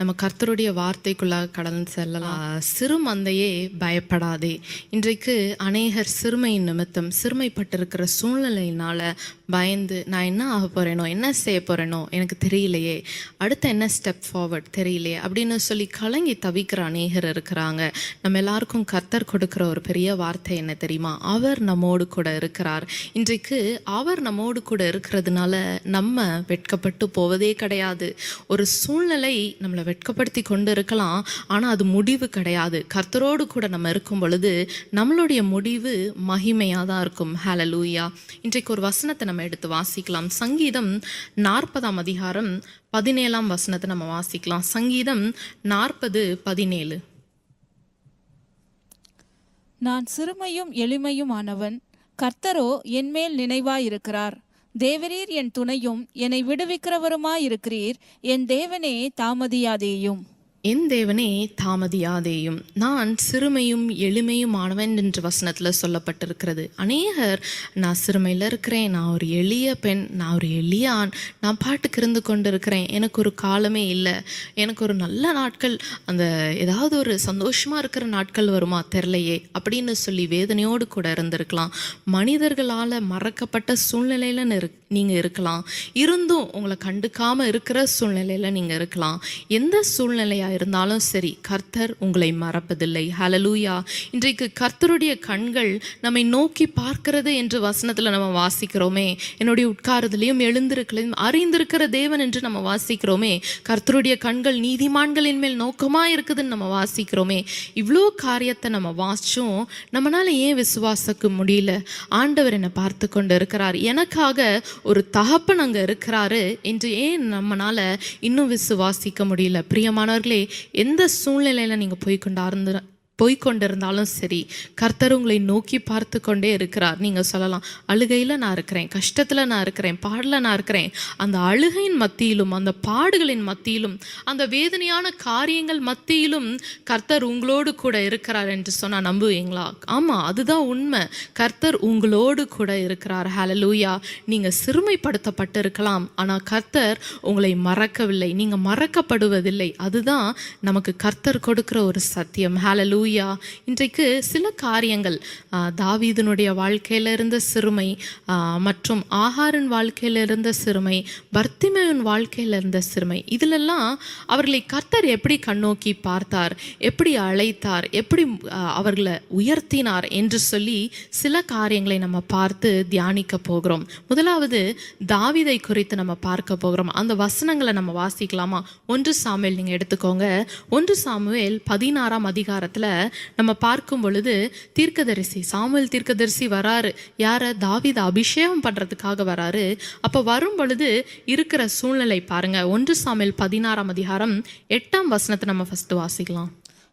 நம்ம கர்த்தருடைய வார்த்தைக்குள்ளாக கடந்து செல்லலாம். சிறு மந்தையே பயப்படாதே. இன்றைக்கு அநேகர் சிறுமையின் நிமித்தம் சிறுமைப்பட்டிருக்கிற சூழ்நிலையினால பயந்து நான் என்ன ஆக போகிறேனோ, என்ன செய்ய போகிறேனோ எனக்கு தெரியலையே, அடுத்த என்ன ஸ்டெப் ஃபார்வர்ட் தெரியலையே அப்படின்னு சொல்லி கலங்கி தவிக்கிற அநேகர் இருக்கிறாங்க. நம்ம எல்லாருக்கும் கர்த்தர் கொடுக்குற ஒரு பெரிய வார்த்தை என்ன தெரியுமா? அவர் நம்மோடு கூட இருக்கிறார். இன்றைக்கு அவர் நம்மோடு கூட இருக்கிறதுனால நம்ம வெட்கப்பட்டு போவதே கிடையாது. ஒரு சூழ்நிலை நம்மளை வெட்கப்படுத்தி கொண்டு இருக்கலாம், ஆனால் அது முடிவு கிடையாது. கர்த்தரோடு கூட நம்ம இருக்கும் பொழுது நம்மளுடைய முடிவு மகிமையாக தான் இருக்கும். ஹல்லேலூயா. இன்றைக்கு ஒரு வசனத்தை நம்ம எடுத்து வாசிக்கலாம். சங்கீதம் 40 அதிகாரம் 17 நம்ம வாசிக்கலாம். சங்கீதம் 40:17. நான் சிறுமையும் எளிமையுமானவன், கர்த்தரோ என்மேல் நினைவாயிருக்கிறார். தேவரீர் என் துணையும் என்னை விடுவிக்கிறவருமாயிருக்கிறீர். என் தேவனே தாமதியாதேயும். என் தேவனே தாமதியாதேயும். நான் சிறுமையும் எளிமையுமானவன் என்று வசனத்தில் சொல்லப்பட்டிருக்கிறது. அநேகர் நான் சிறுமையில் இருக்கிறேன், நான் ஒரு எளிய பெண், நான் ஒரு எளிய ஆண், நான் பாட்டுக்கு இருந்து கொண்டு இருக்கிறேன், எனக்கு ஒரு காலமே இல்லை, எனக்கு ஒரு நல்ல நாட்கள், அந்த ஏதாவது ஒரு சந்தோஷமாக இருக்கிற நாட்கள் வருமா தெரிலையே அப்படின்னு சொல்லி வேதனையோடு கூட இருந்திருக்கலாம். மனிதர்களால் மறக்கப்பட்ட சூழ்நிலையில் நீங்கள் இருக்கலாம். இருந்தும் உங்களை கண்டுக்காமல் இருக்கிற சூழ்நிலையில் நீங்கள் இருக்கலாம். எந்த சூழ்நிலையாக இருந்தாலும் சரி, கர்த்தர் உங்களை மறப்பதில்லை. ஹல்லேலூயா. இன்றைக்கு கர்த்தருடைய கண்கள் நம்மை நோக்கி பார்க்கிறது என்று வசனத்தில் நம்ம வாசிக்கிறோமே. என்னுடைய உட்காரத்திலையும் எழுந்திருக்கலையும் அறிந்திருக்கிற தேவன் என்று நம்ம வாசிக்கிறோமே. கர்த்தருடைய கண்கள் நீதிமான்களின் மேல் நோக்கமாக இருக்குதுன்னு நம்ம வாசிக்கிறோமே. இவ்வளோ காரியத்தை நம்ம வாசிச்சோம், நம்மளால ஏன் விசுவாசிக்க முடியல? ஆண்டவர் என்னை பார்த்து கொண்டு இருக்கிறார், எனக்காக ஒரு தகப்பன் அங்கே இருக்கிறாரு என்று ஏன் நம்மளால இன்னும் விசுவாசிக்க முடியல? பிரியமானவர்களே, எந்த சூழ்நிலையில் நீங்கள் போய்கொண்டிருந்தாலும் சரி, கர்த்தர் உங்களை நோக்கி பார்த்து கொண்டே இருக்கிறார். நீங்கள் சொல்லலாம், அழுகையில் நான் இருக்கிறேன், கஷ்டத்தில் நான் இருக்கிறேன், பாடல நான் இருக்கிறேன். அந்த அழுகையின் மத்தியிலும், அந்த பாடுகளின் மத்தியிலும், அந்த வேதனையான காரியங்கள் மத்தியிலும் கர்த்தர் உங்களோடு கூட இருக்கிறார் என்று சொன்னால் நம்புவீங்களா? ஆமாம், அதுதான் உண்மை. கர்த்தர் உங்களோடு கூட இருக்கிறார். ஹல்லேலூயா. நீங்கள் சிறுமைப்படுத்தப்பட்டு இருக்கலாம், ஆனால் கர்த்தர் உங்களை மறக்கவில்லை, நீங்கள் மறக்கப்படுவதில்லை. அதுதான் நமக்கு கர்த்தர் கொடுக்கிற ஒரு சத்தியம். ஹல்லேலூயா. இன்றைக்கு சில காரியங்கள், தாவீதுனுடைய வாழ்க்கையில் இருந்த சிறுமை, மற்றும் ஆகாரின் வாழ்க்கையில் இருந்த சிறுமை, பர்த்திமேயின் வாழ்க்கையில் இருந்த சிறுமை, இதிலெல்லாம் அவர்களை கர்த்தர் எப்படி கண்ணோக்கி பார்த்தார், எப்படி அழைத்தார், எப்படி அவர்களை உயர்த்தினார் என்று சொல்லி சில காரியங்களை நம்ம பார்த்து தியானிக்க போகிறோம். முதலாவது தாவீதை குறித்து நம்ம பார்க்க போகிறோம். அந்த வசனங்களை நம்ம வாசிக்கலாமா? 1 சாமுவேல் நீங்கள் எடுத்துக்கோங்க. 1 சாமுவேல் 16 அதிகாரத்தில் நம்ம பார்க்கும் பொழுது சாமுவேல் தீர்க்கதரிசி வராரு. யார? தாவீதை அபிஷேகம் பண்றதுக்காக வராரு. அப்ப வரும் பொழுது இருக்கிற சூழ்நிலை பாருங்க. 1 சாமுவேல் 16 அதிகாரம் 8 நம்ம ஃபர்ஸ்ட் வாசிக்கலாம்.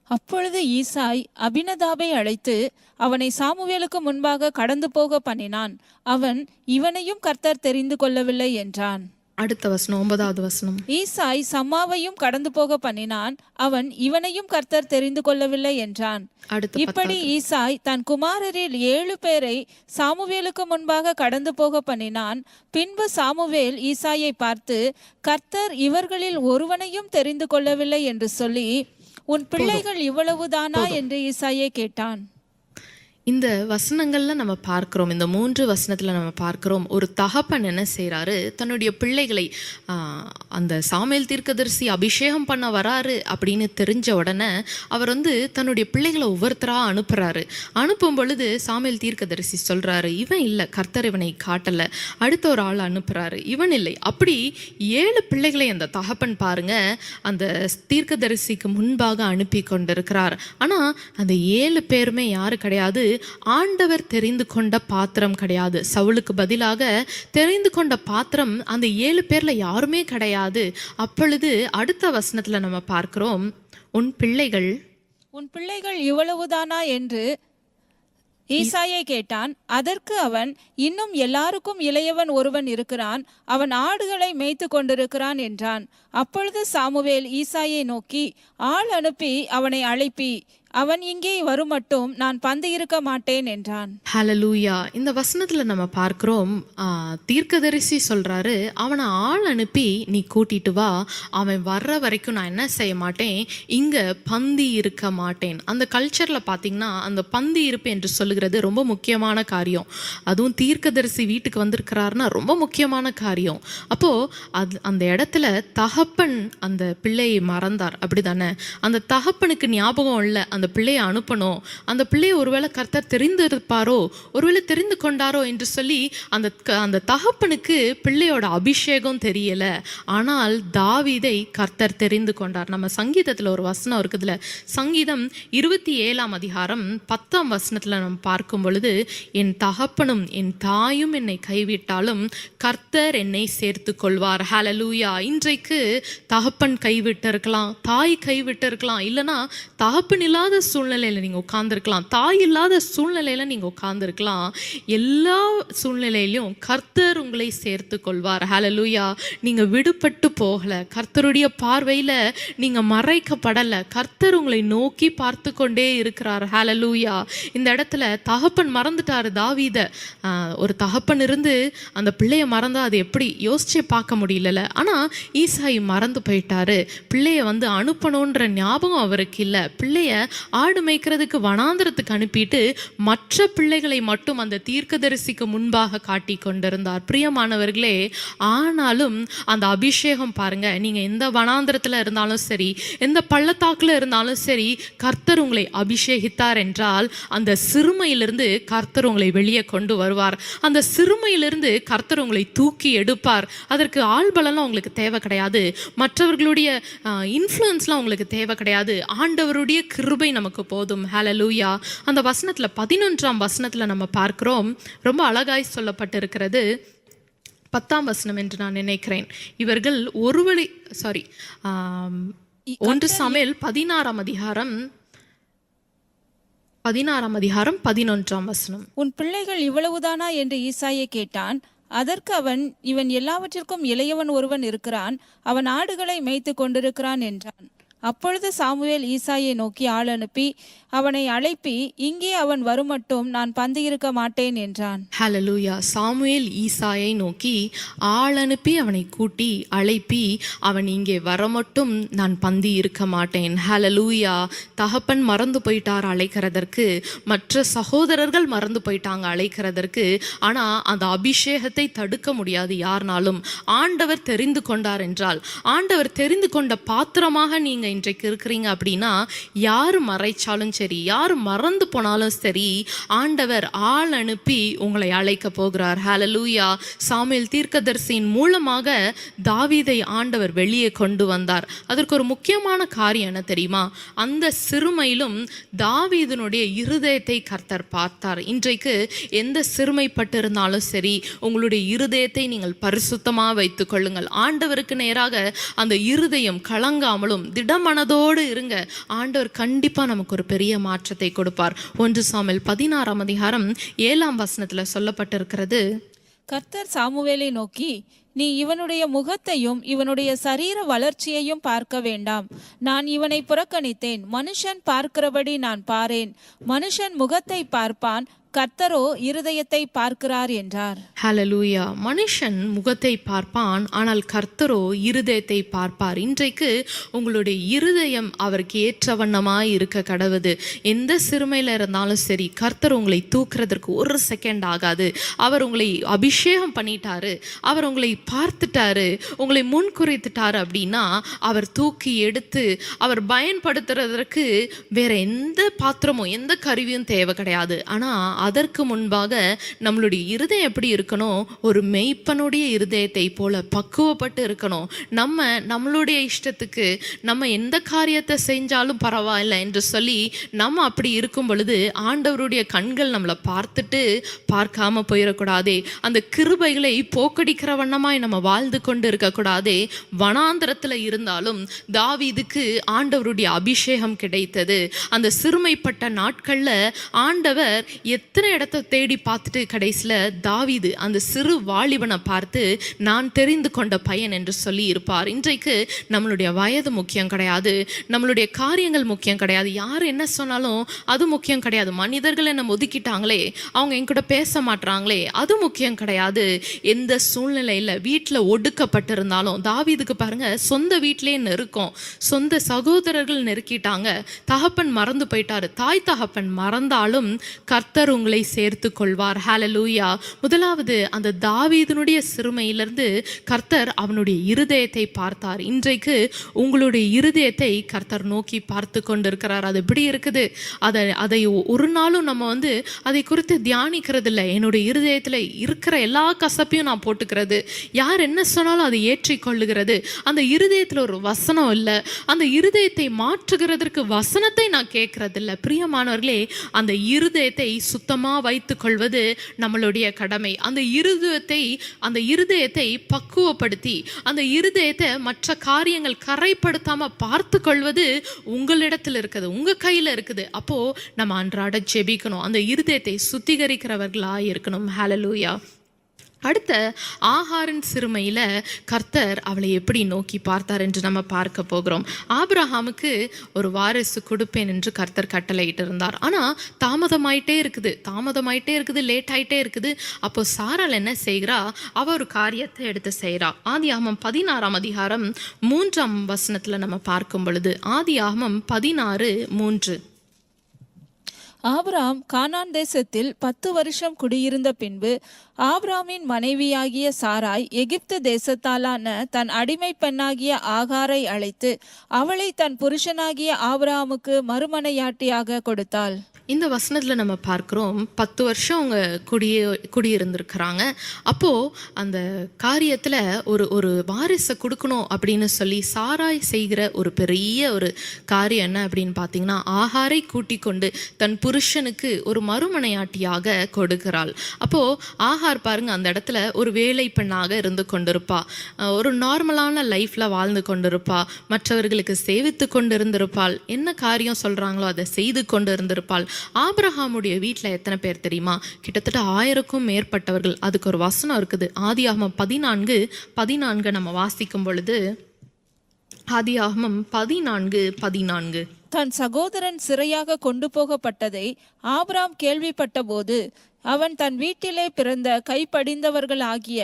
அப்பொழுது ஈசாய் அபினதாபை அழைத்து அவனை சாமுவேலுக்கு முன்பாக கடந்து போக பண்ணினான். அவன், இவனையும் கர்த்தர் தெரிந்து கொள்ளவில்லை என்றான். அடுத்த வசனம், 9வது வசனம். ஈசாய் சம்மாவையும் கடந்து போக பண்ணினான். அவன், இவனையும் கர்த்தர் தெரிந்து கொள்ளவில்லை என்றான். இப்படி ஈசாய் தன் குமாரரில் 7 பேரை சாமுவேலுக்கு முன்பாக கடந்து போக பண்ணினான். பின்பு சாமுவேல் ஈசாயை பார்த்து, கர்த்தர் இவர்களில் ஒருவனையும் தெரிந்து கொள்ளவில்லை என்று சொல்லி, உன் பிள்ளைகள் இவ்வளவுதானா என்று ஈசாயை கேட்டான். இந்த வசனங்கள்ல நம்ம பார்க்கிறோம், இந்த 3 வசனத்துல நம்ம பார்க்கிறோம், ஒரு தகப்பன் என்ன செய்யறாரு, தன்னுடைய பிள்ளைகளை அந்த சாமுவேல் தீர்க்கதரிசி அபிஷேகம் பண்ண வராரு அப்படின்னு தெரிஞ்ச உடனே அவர் தன்னுடைய பிள்ளைகளை ஒவ்வொருத்தரா அனுப்புறாரு. அனுப்பும் பொழுது சாமுவேல் தீர்க்கதரிசி சொல்றாரு, இவன் இல்லை, கர்த்தர் இவனை காட்டல. அடுத்த ஒரு ஆள் அனுப்புறாரு, இவன் இல்லை. அப்படி 7 பிள்ளைகளை அந்த தகப்பன் பாருங்க அந்த தீர்க்கதரிசிக்கு முன்பாக அனுப்பி கொண்டிருக்கிறார். ஆனா அந்த 7 பேருமே யாரு கிடையாது, ஆண்டவர் தெரிந்து கொண்ட பாத்திரம் கிடையாது. சவுலுக்கு பதிலாக தெரிந்து கொண்ட பாத்திரம் அந்த 7 பேர்ல யாருமே கிடையாது. அப்பொழுது அடுத்த வசனத்துல நம்ம பார்க்கிறோம், உன் பிள்ளைகள் இவ்வளவுதானா என்று ஈசாயை கேட்டான். அதற்கு அவன், இன்னும் எல்லாருக்கும் இளையவன் ஒருவன் இருக்கிறான், அவன் ஆடுகளை மேய்த்து கொண்டிருக்கிறான் என்றான். அப்பொழுது சாமுவேல் ஈசாயை நோக்கி, ஆள் அனுப்பி அவனை அழைப்பி அவன் இங்கே வருமட்டும் நான் பந்து இருக்க மாட்டேன் என்றான். ஹalleluya. இந்த வசனத்துல நம்ம பார்க்கிறோம், தீர்க்கதரிசி சொல்றாரு, அவனை ஆள் அனுப்பி நீ கூட்டிட்டு வா, அவன் வர்ற வரைக்கும் நான் என்ன செய்ய மாட்டேன், இங்க பந்தி இருக்க மாட்டேன். அந்த கல்ச்சர்ல பாத்தீங்கன்னா அந்த பந்தி இருப்பு என்று சொல்லுகிறது ரொம்ப முக்கியமான காரியம். அதுவும் தீர்க்கதரிசி வீட்டுக்கு வந்திருக்கிறாருன்னா ரொம்ப முக்கியமான காரியம். அப்போ அந்த இடத்துல தகப்பன் அந்த பிள்ளையை மறந்தார், அப்படிதானே? அந்த தகப்பனுக்கு ஞாபகம் இல்லை அந்த பிள்ளையை அனுப்பணும், அந்த பிள்ளையை ஒருவேளை கர்த்தர் தெரிந்திருப்பாரோ, ஒருவேளை தெரிந்து கொண்டாரோ என்று சொல்லி அந்த தகப்பனுக்கு பிள்ளையோட அபிஷேகம் தெரியல. ஆனால் தாவீதை கர்த்தர் தெரிந்து கொண்டார். நம்ம சங்கீதத்துல ஒரு வசனம் இருக்குதுல, சங்கீதம் 27 அதிகாரம் 10 நம்ம பார்க்கும் பொழுது, என் தகப்பனும் என் தாயும் என்னை கைவிட்டாலும் கர்த்தர் என்னை சேர்த்து கொள்வார். ஹalleluya. இன்றைக்கு தகப்பன் கைவிட்டு இருக்கலாம், தாய் கைவிட்டு இருக்கலாம், இல்லைன்னா தகப்பன் இல்லாத சூழ்நிலையில நீங்க உட்கார்ந்துருக்கலாம், தாய் இல்லாத சூழ்நிலையில நீங்க உட்கார்ந்துருக்கலாம். எல்லா சூழ்நிலையிலும் கர்த்தர் உங்களை சேர்த்து கொள்வார். ஹalleluya. நீங்க விடுபட்டு போகல, கர்த்தருடைய பார்வையில நீங்க மறைக்கப்படல, கர்த்தர் உங்களை நோக்கி பார்த்து கொண்டே இருக்கிறார். ஹalleluya. இந்த இடத்துல தகப்பன் மறந்துட்டாரு தாவீத. ஒரு தகப்பன் இருந்து அந்த பிள்ளைய மறந்தா அது எப்படி யோசிச்சே பார்க்க முடியல. ஆனா ஈசாய் மறந்து போயிட்டாரு. பிள்ளைய அனுப்பணுன்ற ஞாபகம் அவருக்கு இல்லை. பிள்ளைய ஆடு மேய்க்கிறதுக்கு வனாந்திரத்துக்கு அனுப்பிட்டு மற்ற பிள்ளைகளை மட்டும் அந்த தீர்க்கதரிசிக்கு முன்பாக காட்டி கொண்டிருந்தார். பிரியமானவர்களே, ஆனாலும் அந்த அபிஷேகம் பாருங்க, நீங்க எந்த வனாந்திரத்துல இருந்தாலும் சரி, எந்த பள்ளத்தாக்குல இருந்தாலும் சரி, கர்த்தர் உங்களை அபிஷேகித்தார் என்றால் அந்த சிறுமையிலிருந்து கர்த்தர் உங்களை வெளியே கொண்டு வருவார். அந்த சிறுமையிலிருந்து கர்த்தர் உங்களை தூக்கி எடுப்பார். அதற்கு ஆள்பலம் உங்களுக்கு தேவை கிடையாது, மற்றவர்களுடைய இன்ஃப்ளூயன்ஸ்லாம் உங்களுக்கு தேவை கிடையாது. ஆண்டவருடைய கிருபை நமக்கு போதும். ஹalleluya. அந்த வசனத்துல 11ஆம் வசனத்துல நம்ம பார்க்கிறோம், ரொம்ப அழகாய் சொல்லப்பட்டிருக்கிறது. 10ஆம் வசனம் என்று நான் நினைக்கிறேன். இவர்கள் ஒருவழி 1 சாமுவேல் 16ஆம் அதிகாரம் 11ஆம் வசனம். உன் பிள்ளைகள் இவ்வளவுதானா என்று ஈசாயை கேட்டான். அதற்கு அவன், இவன் எல்லாவற்றிற்கும் இளையவன் ஒருவன் இருக்கிறான், அவன் ஆடுகளை மேய்த்து கொண்டிருக்கிறான் என்றான். அப்பொழுது சாமுவேல் ஈசாயை நோக்கி ஆள் அனுப்பி அவனை அழைப்பி, இங்கே அவன் வருமட்டும் நான் பந்து இருக்க மாட்டேன் என்றான். ஹalleluya. சாமுவேல் ஈசாயை நோக்கி ஆள் அனுப்பி அவனை கூட்டி அழைப்பி, அவன் இங்கே வரமட்டும் நான் பந்தி இருக்க மாட்டேன். ஹalleluya. தகப்பன் மறந்து போயிட்டார் அழைக்கிறதற்கு, மற்ற சகோதரர்கள் மறந்து போயிட்டாங்க அழைக்கிறதற்கு. ஆனா அந்த அபிஷேகத்தை தடுக்க முடியாது யாருனாலும். ஆண்டவர் தெரிந்து கொண்டார் என்றால், ஆண்டவர் தெரிந்து கொண்ட பாத்திரமாக நீங்க இன்றைக்கு இருக்கிறீங்க அப்படின்னா, யாரு மறைச்சாலும் சரி, யார் மறந்து போனாலும் சரி, ஆண்டவர் ஆள் அனுப்பி உங்களை அழைக்க போகிறார். ஹalleluya. சாமுவேல் தீர்க்கதரிசியின் மூலமாக தாவீதை ஆண்டவர் வெளியே கொண்டு வந்தார். அதற்கு ஒரு முக்கியமான காரியம் என்ன தெரியுமா? அந்த சிறுமையிலும் தாவீதனுடைய இருதயத்தை கர்த்தர் பார்த்தார். இன்றைக்கு எந்த சிறுமைப்பட்டு இருந்தாலும் சரி, உங்களுடைய இருதயத்தை நீங்கள் பரிசுத்தமாக வைத்துக் கொள்ளுங்கள். ஆண்டவருக்கு நேராக அந்த இருதயம் கலங்காமலும் திடமனதோடு இருங்க. ஆண்டவர் கண்டிப்பா நமக்கு ஒரு பெரிய மாற்றத்தை கொடுப்பார். 1 சாமுவேல் 16ஆம் அதிகாரம் 7ஆம் வசனத்துல சொல்லப்பட்டிருக்கிறது, கர்த்தர் சாமுவேலை நோக்கி, நீ இவனுடைய முகத்தையும் இவனுடைய சரீர வளர்ச்சியையும் பார்க்க வேண்டாம். நான் இவனை புறக்கணித்தேன். மனுஷன் பார்க்கிறபடி நான் பாரேன். மனுஷன் முகத்தை பார்ப்பான், கர்த்தரோ இருதயத்தை பார்க்கிறார் என்றார். ஹalleluya. மனுஷன் முகத்தை பார்ப்பான், ஆனால் கர்த்தரோ இருதயத்தை பார்ப்பார். இன்றைக்கு உங்களுடைய இருதயம் அவருக்கு ஏற்ற வண்ணமாய் இருக்க கடவுது. எந்த சிறுமையில இருந்தாலும் சரி, கர்த்தர் உங்களை தூக்குறதற்கு ஒரு செகண்ட் ஆகாது. அவர் உங்களை அபிஷேகம் பண்ணிட்டாரு, அவர் உங்களை பார்த்துட்டாரு, உங்களை முன்குறித்துட்டாரு அப்படின்னா அவர் தூக்கி எடுத்து அவர் பயன்படுத்துறதற்கு வேற எந்த பாத்திரமும் எந்த கருவியும் தேவை கிடையாது. ஆனா அதற்கு முன்பாக நம்மளுடைய இருதயம் எப்படி இருக்கணும்? ஒரு மெய்ப்பனுடைய இருதயத்தை போல பக்குவப்பட்டு இருக்கணும். நம்மளுடைய இஷ்டத்துக்கு நம்ம எந்த காரியத்தை செஞ்சாலும் பரவாயில்லை என்று சொல்லி நம்ம அப்படி இருக்கும் பொழுது ஆண்டவருடைய கண்கள் நம்மளை பார்த்துட்டு பார்க்காம போயிடக்கூடாதே. அந்த கிருபைகளை போக்கடிக்கிற வண்ணமாய் நம்ம வாழ்ந்து கொண்டு இருக்கக்கூடாதே. வனாந்திரத்துல இருந்தாலும் தாவீதுக்கு ஆண்டவருடைய அபிஷேகம் கிடைத்தது. அந்த சிறுமைப்பட்ட நாட்கள்ல ஆண்டவர் எத்தனை இடத்த தேடி பார்த்துட்டு கடைசியில் தாவீது அந்த சிறு வாலிபனை பார்த்து நான் தெரிந்து கொண்ட பையன் என்று சொல்லி இருப்பார். இன்றைக்கு நம்மளுடைய வயது முக்கியம் கிடையாது, நம்மளுடைய காரியங்கள் முக்கியம் கிடையாது, யார் என்ன சொன்னாலும் அது முக்கியம் கிடையாது. மனிதர்கள் என்ன ஒதுக்கிட்டாங்களே, அவங்க என் கூட பேச மாட்டாங்களே, அது முக்கியம் கிடையாது. எந்த சூழ்நிலையில் வீட்டில் ஒடுக்கப்பட்டிருந்தாலும், தாவீதுக்கு பாருங்க சொந்த வீட்டிலேயே நெருக்கம், சொந்த சகோதரர்கள் நெருக்கிட்டாங்க, தகப்பன் மறந்து போயிட்டாரு. தாய் தகப்பன் மறந்தாலும் கர்த்தர் உங்களை சேர்த்து கொள்வார். ஹல்லேலூயா. முதலாவது அந்த தாவீதினுடைய சிறுமையிலிருந்து கர்த்தர் அவனுடைய இருதயத்தை பார்த்தார். இன்றைக்கு உங்களுடைய இருதயத்தை கர்த்தர் நோக்கி பார்த்து கொண்டிருக்கிறார். அது எப்படி இருக்குது, அதை ஒரு நாளும் நம்ம அதை குறித்து தியானிக்கிறது இல்லை. என்னுடைய இருதயத்தில் இருக்கிற எல்லா கசப்பையும் நான் போட்டுக்கிறது, யார் என்ன சொன்னாலும் அதை ஏற்றிக்கொள்ளுகிறது. அந்த இருதயத்தில் ஒரு வசனம் இல்லை, அந்த இருதயத்தை மாற்றுகிறதற்கு வசனத்தை நான் கேட்கறது இல்லை. பிரியமானவர்களே, அந்த இருதயத்தை சுத்தமாக வைத்துக் கொள்வது நம்மளுடைய கடமை. அந்த இருதயத்தை பக்குவப்படுத்தி அந்த இருதயத்தை மற்ற காரியங்கள் கரைப்படுத்தாம பார்த்து கொள்வது உங்களிடத்தில் இருக்குது, உங்க கையில இருக்குது. அப்போ நம்ம அன்றாட ஜெபிக்கணும், அந்த இருதயத்தை சுத்திகரிக்கிறவர்களாக இருக்கணும். ஹல்லேலூயா. அடுத்த ஆகாரின் சிறுமையில் கர்த்தர் அவளை எப்படி நோக்கி பார்த்தார் என்று நம்ம பார்க்க போகிறோம். ஆபிரகாமுக்கு ஒரு வாரிசு கொடுப்பேன் என்று கர்த்தர் கட்டளையிட்டு இருந்தார். ஆனால் தாமதமாயிட்டே இருக்குது, லேட் ஆகிட்டே இருக்குது. அப்போ சாராள் என்ன செய்கிறா, அவ ஒரு காரியத்தை எடுத்து செய்கிறா. ஆதியாகமம் 16ஆம் அதிகாரம் 3ஆம் வசனத்தில் நம்ம பார்க்கும் பொழுது, ஆதியாகமம் 16:3, ஆபிராம் கானான் தேசத்தில் 10 வருஷம் குடியிருந்த பின்பு ஆபிராமின் மனைவியாகிய சாராய் எகிப்து தேசத்தாலான தன் அடிமை பெண்ணாகிய ஆகாரை அழைத்து அவளை தன் புருஷனாகிய ஆபிராமுக்கு மறுமனையாட்டியாக கொடுத்தாள். இந்த வசனத்தில் நம்ம பார்க்குறோம் 10 வருஷம் அவங்க குடியிருந்திருக்கிறாங்க. அப்போது அந்த காரியத்தில் ஒரு வாரிசை கொடுக்கணும் அப்படின்னு சொல்லி சாராய் செய்கிற ஒரு பெரிய ஒரு காரியம் என்ன அப்படின்னு பார்த்தீங்கன்னா, ஆகாரை கூட்டி கொண்டு தன் புருஷனுக்கு ஒரு மறுமனையாட்டியாக கொடுக்கிறாள். அப்போது ஆகார் பாருங்க, அந்த இடத்துல ஒரு வேலை பெண்ணாக இருந்து கொண்டிருப்பா, ஒரு நார்மலான லைஃப்பில் வாழ்ந்து கொண்டிருப்பா, மற்றவர்களுக்கு சேவித்து கொண்டு இருந்திருப்பாள், என்ன காரியம் சொல்கிறாங்களோ அதை செய்து கொண்டு இருந்திருப்பாள். ஆபிரகாமுடைய வீட்டில் எத்தனை பேர் தெரியுமா? கிட்டத்தட்ட 1000க்கும் மேற்பட்டவர்கள். அதுக்கு ஒரு வசனம் இருக்குது. ஆதியாகமம் 14:14 நம்ம வாசிக்கும் பொழுது, ஆதியாகமம் 14:14, தன் சகோதரன் சிறையாக கொண்டு போகப்பட்டதை ஆபிராம் கேள்விப்பட்ட போது அவன் தன் வீட்டிலே பிறந்த கைப்படிந்தவர்கள் ஆகிய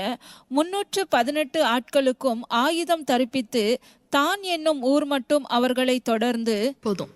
318 ஆட்களுக்கும் ஆயுதம் தரிப்பித்து தான் என்னும் ஊர் மட்டும் அவர்களை தொடர்ந்து போதும்.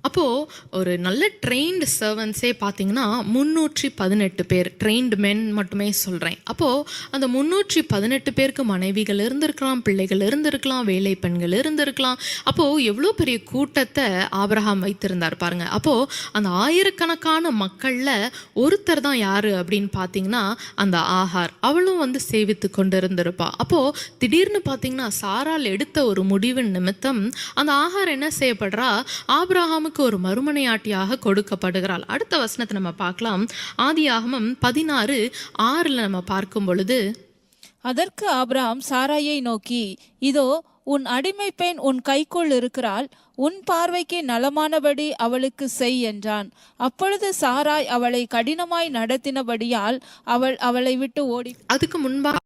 அப்போது ஒரு நல்ல ட்ரெயின்டு சர்வன்ஸே பார்த்தீங்கன்னா 318 பேர், ட்ரெயின்டு மென் மட்டுமே சொல்கிறேன். அப்போது அந்த 318 பேருக்கு மனைவிகள் இருந்திருக்கலாம், பிள்ளைகள் இருந்திருக்கலாம், வேலை பெண்கள் இருந்திருக்கலாம். அப்போது எவ்வளோ பெரிய கூட்டத்தை ஆபிரகாம் வைத்திருந்தார் பாருங்க. அப்போது அந்த ஆயிரக்கணக்கான மக்களில் ஒருத்தர் தான் யார் அப்படின்னு பார்த்தீங்கன்னா அந்த ஆகார். அவளும் சேவித்து கொண்டு இருந்திருப்பா. அப்போது திடீர்னு பார்த்தீங்கன்னா சாரால் எடுத்த ஒரு முடிவின் நிமித்தம் அந்த ஆகார் என்ன செய்யப்படுறா, ஆபிரகாமுக்கு ஒரு மறுமனையாட்டியாக கொடுக்கப்படுகிறாள். அடுத்த வசனத்தை நம்ம பார்க்கலாம். ஆதியாகமம் 16:6 நம்ம பார்க்கும் பொழுது, அதற்கு ஆபிராம் சாராயை நோக்கி, இதோ உன் அடிமை பெண் உன் கைக்குள் இருக்கிறாள், உன் பார்வைக்கு நலமானபடி அவளுக்கு செய் என்றான். அப்பொழுது சாராய் அவளை கடினமாய் நடத்தினபடியால் அவள் அவளை விட்டு ஓடி. அதுக்கு முன்பாக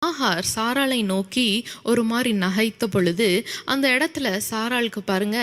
ஆகார் சாராளை நோக்கி ஒரு மாதிரி நகைத்த பொழுது அந்த இடத்துல சாராளுக்கு பாருங்க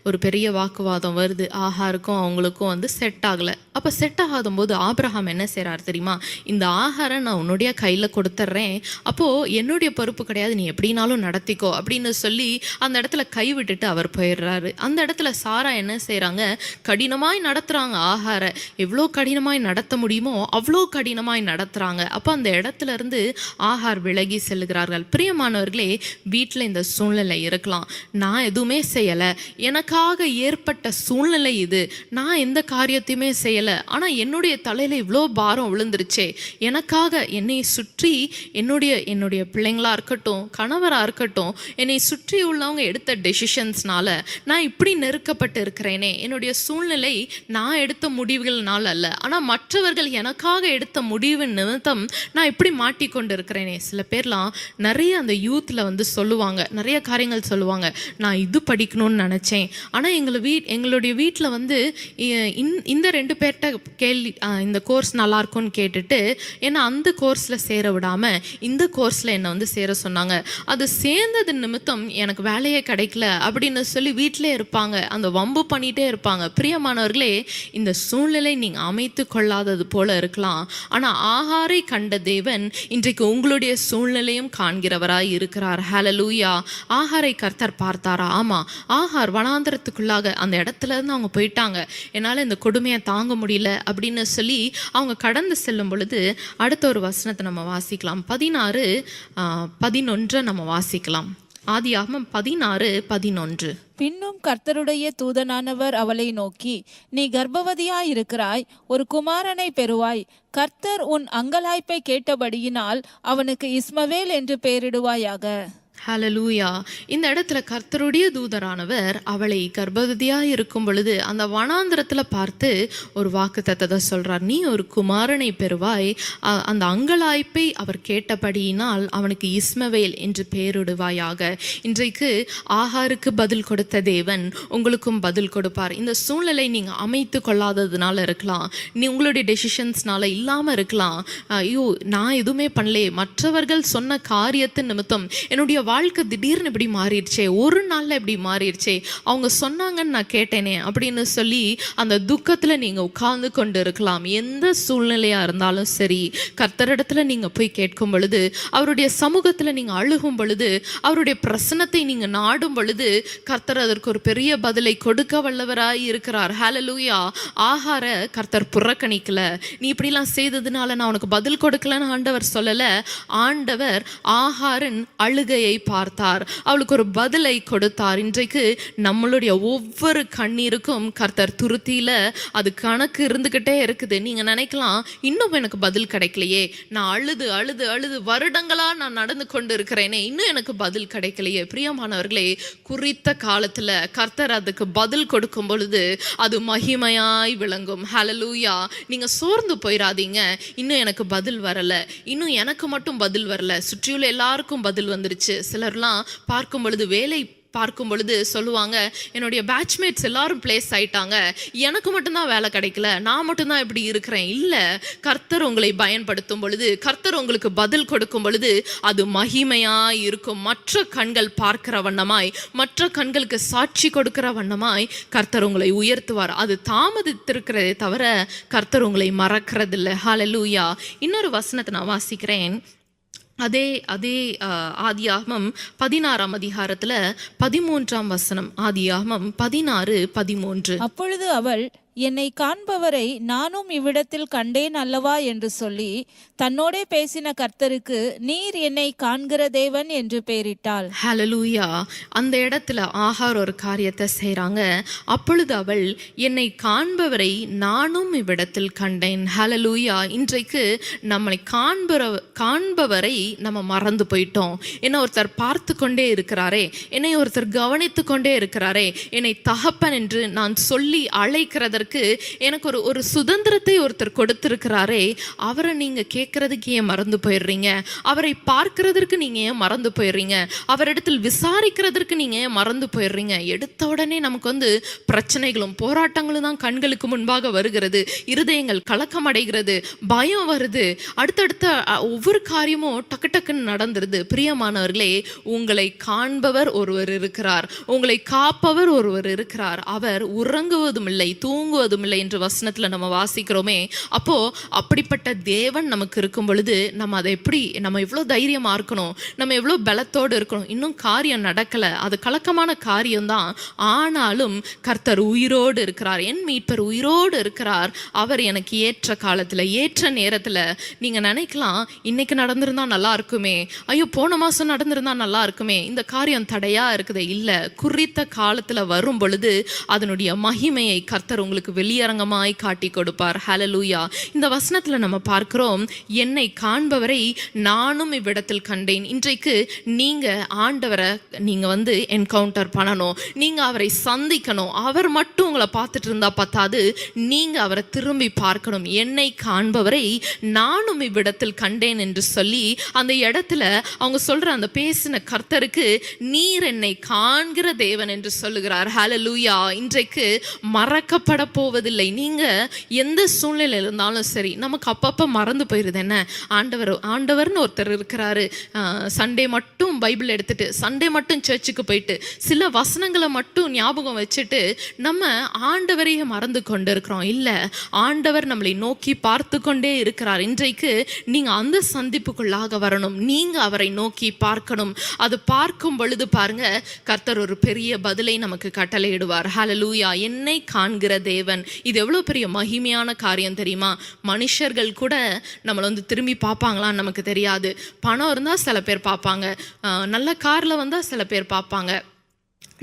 ஒரு பெரிய வாக்குவாதம் வருது. ஆகாருக்கும் அவங்களுக்கும் செட் ஆகலை. அப்போ செட் ஆகாத போது ஆபிரகாம் என்ன செய்கிறார் தெரியுமா, இந்த ஆகாரை நான் உன்னுடைய கையில் கொடுத்துட்றேன், அப்போது என்னுடைய பொறுப்பு கிடையாது, நீ எப்படினாலும் நடத்திக்கோ அப்படின்னு சொல்லி அந்த இடத்துல கைவிட்டுட்டு அவர் போயிடுறாரு. அந்த இடத்துல சாரா என்ன செய்கிறாங்க, கடினமாய் நடத்துகிறாங்க. ஆகாரை எவ்வளோ கடினமாய் நடத்த முடியுமோ அவ்வளோ கடினமாய் நடத்துகிறாங்க. அப்போ அந்த இடத்துல இருந்து ஆகார் விலகி செல்கிறார்கள். பிரியமானவர்களே, வீட்டில் இந்த சூழ்நிலை இருக்கலாம், நான் எதுவுமே செய்யலை, எனக்காக ஏற்பட்ட சூழ்நிலை இது, நான் எந்த காரியத்தையுமே செய்யலை, செய்யலை, ஆனால் என்னுடைய தலையில் இவ்வளோ பாரம் விழுந்துருச்சே, எனக்காக என்னை சுற்றி என்னுடைய பிள்ளைங்களாக இருக்கட்டும், கணவராக இருக்கட்டும், என்னை சுற்றி உள்ளவங்க எடுத்த டெசிஷன்ஸ்னால நான் இப்படி நெருக்கப்பட்டு இருக்கிறேனே. என்னுடைய சூழ்நிலை நான் எடுத்த முடிவுகள்னால அல்ல, ஆனால் மற்றவர்கள் எனக்காக எடுத்த முடிவின் நிமித்தம் நான் இப்படி மாட்டிக்கொண்டு இருக்கிறேனே. சில பேர்லாம் நிறைய அந்த யூத்தில் வந்து சொல்லுவாங்க, நிறைய காரியங்கள் சொல்லுவாங்க. நான் இது படிக்கணும்னு நினச்சேன், ஆனால் எங்களுடைய வீட்டில் வந்து இந்த 2 பேர்கிட்ட இந்த கோர்ஸ் நல்லாயிருக்கும்னு கேட்டுட்டு என்னை அந்த கோர்ஸில் சேர விடாமல் இந்த கோர்ஸில் என்னை வந்து சேர சொன்னாங்க. அது சேர்ந்தது நிமித்தம் எனக்கு வேலையே கிடைக்கல அப்படின்னு சொல்லி வீட்டிலே இருப்பாங்க, அந்த வம்பு பண்ணிகிட்டே இருப்பாங்க. பிரியமானவர்களே, இந்த சூழ்நிலை நீங்கள் அமைத்து கொள்ளாதது போல இருக்கலாம், ஆனால் ஆகாரை கண்ட தேவன் இன்றைக்கு உங்களுடைய சூழ்நிலையும் காண்கிறவராய் இருக்கிறார். ஹல்லேலூயா. ஆகாரை கர்த்தர் பார்த்தாரா? ஆமாம், ஆகார் வனாந்தரத்துக்குள்ளாக அந்த இடத்துல இருந்து அவங்க போயிட்டாங்க. என்னால் இந்த கொடுமையை தாங்க முடியல அப்படின்னு சொல்லி அவங்க கடந்து செல்லும் பொழுது அடுத்த ஒரு வசனத்தை நம்ம வாசிக்கலாம். 16:11 நம்ம வாசிக்கலாம். ஆதியாகமம் 16:11. பின்னும் கர்த்தருடைய தூதனானவர் அவளை நோக்கி, நீ கர்ப்பவதியாயிருக்கிறாய், ஒரு குமாரனை பெறுவாய். கர்த்தர் உன் அங்கலாய்ப்பை கேட்டபடியினால் அவனுக்கு இஸ்மவேல் என்று பெயரிடுவாயாக. ஹல்லேலூயா. இந்த இடத்துல கர்த்தருடைய தூதரானவர் அவளை கர்ப்பவதியாக இருக்கும் பொழுது அந்த வனாந்திரத்தில் பார்த்து ஒரு வாக்குத்தத்தத்தை சொல்கிறார். நீ ஒரு குமாரனை பெறுவாய், அந்த அங்கலாய்ப்பை அவர் கேட்டபடியினால் அவனுக்கு இஸ்மவேல் என்று பெயரிடுவாயாக. இன்றைக்கு ஆகாருக்கு பதில் கொடுத்த தேவன் உங்களுக்கும் பதில் கொடுப்பார். இந்த சூழ்நிலை நீங்கள் அமைத்து கொள்ளாததுனால இருக்கலாம், உங்களுடைய டெசிஷன்ஸ்னால இல்லாமல் இருக்கலாம். ஐயோ, நான் எதுவுமே பண்ணலே, மற்றவர்கள் சொன்ன காரியத்தின் நிமித்தம் என்னுடைய வாழ்க்கை திடீர்னு இப்படி மாறிடுச்சே, ஒரு நாளில் இப்படி மாறிடுச்சே, அவங்க சொன்னாங்கன்னு நான் கேட்டேனே அப்படின்னு சொல்லி அந்த துக்கத்தில் நீங்கள் உட்கார்ந்து கொண்டு இருக்கலாம். எந்த சூழ்நிலையாக இருந்தாலும் சரி, கர்த்தரிடத்துல நீங்கள் போய் கேட்கும் பொழுது, அவருடைய சமூகத்தில் நீங்கள் அழுகும் பொழுது, அவருடைய பிரசன்னத்தை நீங்கள் நாடும் பொழுது கர்த்தர் அதற்கு ஒரு பெரிய பதிலை கொடுக்க வல்லவராய் இருக்கிறார். ஹல்லேலூயா. ஆகார கர்த்தர் புறக்கணிக்கல. நீ இப்படிலாம் செய்ததுனால நான் உனக்கு பதில் கொடுக்கலன்னு ஆண்டவர் சொல்லலை. ஆண்டவர் ஆகாரின் அழுகையை பார்த்தார், அவளுக்கு ஒரு பதிலை கொடுத்தார். இன்றைக்கு நம்மளுடைய ஒவ்வொரு கண்ணீருக்கும் கர்த்தர் துருத்தியில அது கணக்கு இருந்துகிட்டே இருக்குது. நீங்க நினைக்கலாம், இன்னும் எனக்கு பதில் கிடைக்கலையே, நான் அழுது அழுது அழுது வருடங்களா நான் நடந்து கொண்டு இருக்கிறேனே, இன்னும் எனக்கு பதில் கிடைக்கலையே. பிரியமானவர்களே, குறித்த காலத்துல கர்த்தர் அதுக்கு பதில் கொடுக்கும் பொழுது அது மகிமையாய் விளங்கும். ஹல்லேலூயா. நீங்க சோர்ந்து போயிடாதீங்க, இன்னும் எனக்கு பதில் வரல, இன்னும் எனக்கு மட்டும் பதில் வரல, சுற்றியுள்ள எல்லாருக்கும் பதில் வந்துருச்சு. சிலர்லாம் பார்க்கும் பொழுது, வேலை பார்க்கும் பொழுது சொல்லுவாங்க, என்னுடைய பேட்ச்மேட்ஸ் எல்லாரும் பிளேஸ் ஆயிட்டாங்க, எனக்கு மட்டும்தான் வேலை கிடைக்கல, நான் மட்டும்தான் இப்படி இருக்கிறேன். இல்லை, கர்த்தர் உங்களை பயன்படுத்தும் பொழுது, கர்த்தர் உங்களுக்கு பதில் கொடுக்கும் பொழுது அது மகிமையாய் இருக்கும். மற்ற கண்கள் பார்க்கிற வண்ணமாய், மற்ற கண்களுக்கு சாட்சி கொடுக்கிற வண்ணமாய் கர்த்தர் உங்களை உயர்த்துவார். அது தாமதித்திருக்கிறதே தவிர கர்த்தர் உங்களை மறக்கிறதில்லை. ஹல்லேலூயா. இன்னொரு வசனத்தை நான் வாசிக்கிறேன். அதே ஆதியாகமம் 16ஆம் அதிகாரத்துல 13ஆம் வசனம். ஆதியாகமம் 16:13. அப்பொழுது அவள், என்னை காண்பவரை நானும் இவ்விடத்தில் கண்டேன் அல்லவா என்று சொல்லி தன்னோடே பேசின கர்த்தருக்கு நீர் என்னை காண்கிற தேவன் என்று பெயரிட்டாள். ஹல்லேலூயா. அந்த இடத்துல ஆகார் ஒரு காரியத்தை செய்கிறாங்க. அப்பொழுது அவள், என்னை காண்பவரை நானும் இவ்விடத்தில் கண்டேன். ஹல்லேலூயா. இன்றைக்கு நம்மளை காண்பவரை நம்ம மறந்து போயிட்டோம். என்னை ஒருத்தர் பார்த்து கொண்டே இருக்கிறாரே, என்னை ஒருத்தர் கவனித்து கொண்டே இருக்கிறாரே, என்னை தகப்பன் என்று நான் சொல்லி அழைக்கிறத எனக்கு ஒரு சுதந்திரத்தை ஒருத்தர் கொடுத்திருக்கிறாரே, அவரை நீங்க கேட்கறதுக்கு ஏன் மறந்து போயிடுறீங்க? அவரை பார்க்கிறதற்கு நீங்க ஏன் மறந்து போயிடுறீங்க? அவரிடத்தில் விசாரிக்கிறதற்கு நீங்க ஏன் மறந்து போயிடுறீங்க? எடுத்த உடனே நமக்கு பிரச்சனைகளும் போராட்டங்களும் தான் கண்களுக்கு முன்பாக வருகிறது. இருதயங்கள் கலக்கம் அடைகிறது, பயம் வருது, அடுத்தடுத்த ஒவ்வொரு காரியமும் டக்கு டக்குன்னு நடந்துருது. பிரியமானவர்களே, உங்களை காண்பவர் ஒருவர் இருக்கிறார், உங்களை காப்பவர் ஒருவர் இருக்கிறார். அவர் உறங்குவதும் இல்லை, தூங்குவதும் இல்லை என்று வசனத்துல நம்ம வாசிக்கிறோமே. அப்போ அப்படிப்பட்ட தேவன் நமக்கு இருக்கும் பொழுது நம்ம எவ்வளவு தைரியமா இருக்கணும், நம்ம எவ்வளவு பலத்தோடு இருக்கணும். இன்னும் காரியம் நடக்கல, அது கலக்கமான காரியம்தான், ஆனாலும் கர்த்தர் உயிரோடு இருக்கிறார், என் மீட்பர் உயிரோடு இருக்கிறார். அவர் எனக்கு ஏற்ற காலத்துல ஏற்ற நேரத்துல. நீங்க நினைக்கலாம், இன்னைக்கு நடந்திருந்தா நல்லா இருக்குமே, ஐயோ போன மாசம் நடந்திருந்தா நல்லா இருக்குமே, இந்த காரியம் தடையா இருக்குது. இல்ல, குறித்த காலத்துல வரும் பொழுது அதனுடைய மகிமையை கர்த்தர் உங்களுக்கு உங்களுக்கு வெளியரங்கமாய் காட்டி கொடுப்பார். ஹல்லேலூயா. இந்த வசனத்துல நம்ம பார்க்கிறோம், என்னை காண்பவரை நானும் இவ்விடத்தில் கண்டேன். இன்றைக்கு நீங்க ஆண்டவரை நீங்க என்கவுண்டர் பண்ணணும், நீங்க அவரை சந்திக்கணும். அவர் மட்டும் உங்களை பார்த்துட்டு இருந்தா பத்தாது, நீங்க அவரை திரும்பி பார்க்கணும். என்னை காண்பவரை நானும் இவ்விடத்தில் கண்டேன் என்று சொல்லி அந்த இடத்துல அவங்க சொல்ற அந்த பேசின கர்த்தருக்கு நீர் என்னை காண்கிற தேவன் என்று சொல்லுகிறார். ஹல்லேலூயா. இன்றைக்கு மறக்கப்பட போவதில்லை. நீங்க எந்த சூழ்நிலை இருந்தாலும் சரி, நமக்கு அப்பப்ப மறந்து போயிருது. என்ன ஆண்டவர்னு ஒருத்தர் இருக்கிறாரு, சண்டே மட்டும் பைபிள் எடுத்துட்டு சண்டே மட்டும் சர்ச்சுக்கு போயிட்டு சில வசனங்களை மட்டும் ஞாபகம் வச்சுட்டு நம்ம ஆண்டவரையே மறந்து கொண்டு இருக்கிறோம். இல்ல, ஆண்டவர் நம்மளை நோக்கி பார்த்து கொண்டே இருக்கிறார். இன்றைக்கு நீங்க அந்த சந்திப்புக்குள்ளாக வரணும். நீங்க அவரை நோக்கி பார்க்கணும். அது பார்க்கும் பொழுது பாருங்க, கர்த்தர் ஒரு பெரிய பதிலை நமக்கு கட்டளையிடுவார். ஹல்லேலூயா. என்னை காண்கிற தேவன், இது எவ்வளவு பெரிய மகிமையான காரியம் தெரியுமா? மனுஷர்கள் கூட நம்மளை திரும்பி பார்ப்பாங்களான்னு நமக்கு தெரியாது. பணம் இருந்தா சில பேர் பார்ப்பாங்க, நல்ல கார்ல வந்தா சில பேர் பார்ப்பாங்க,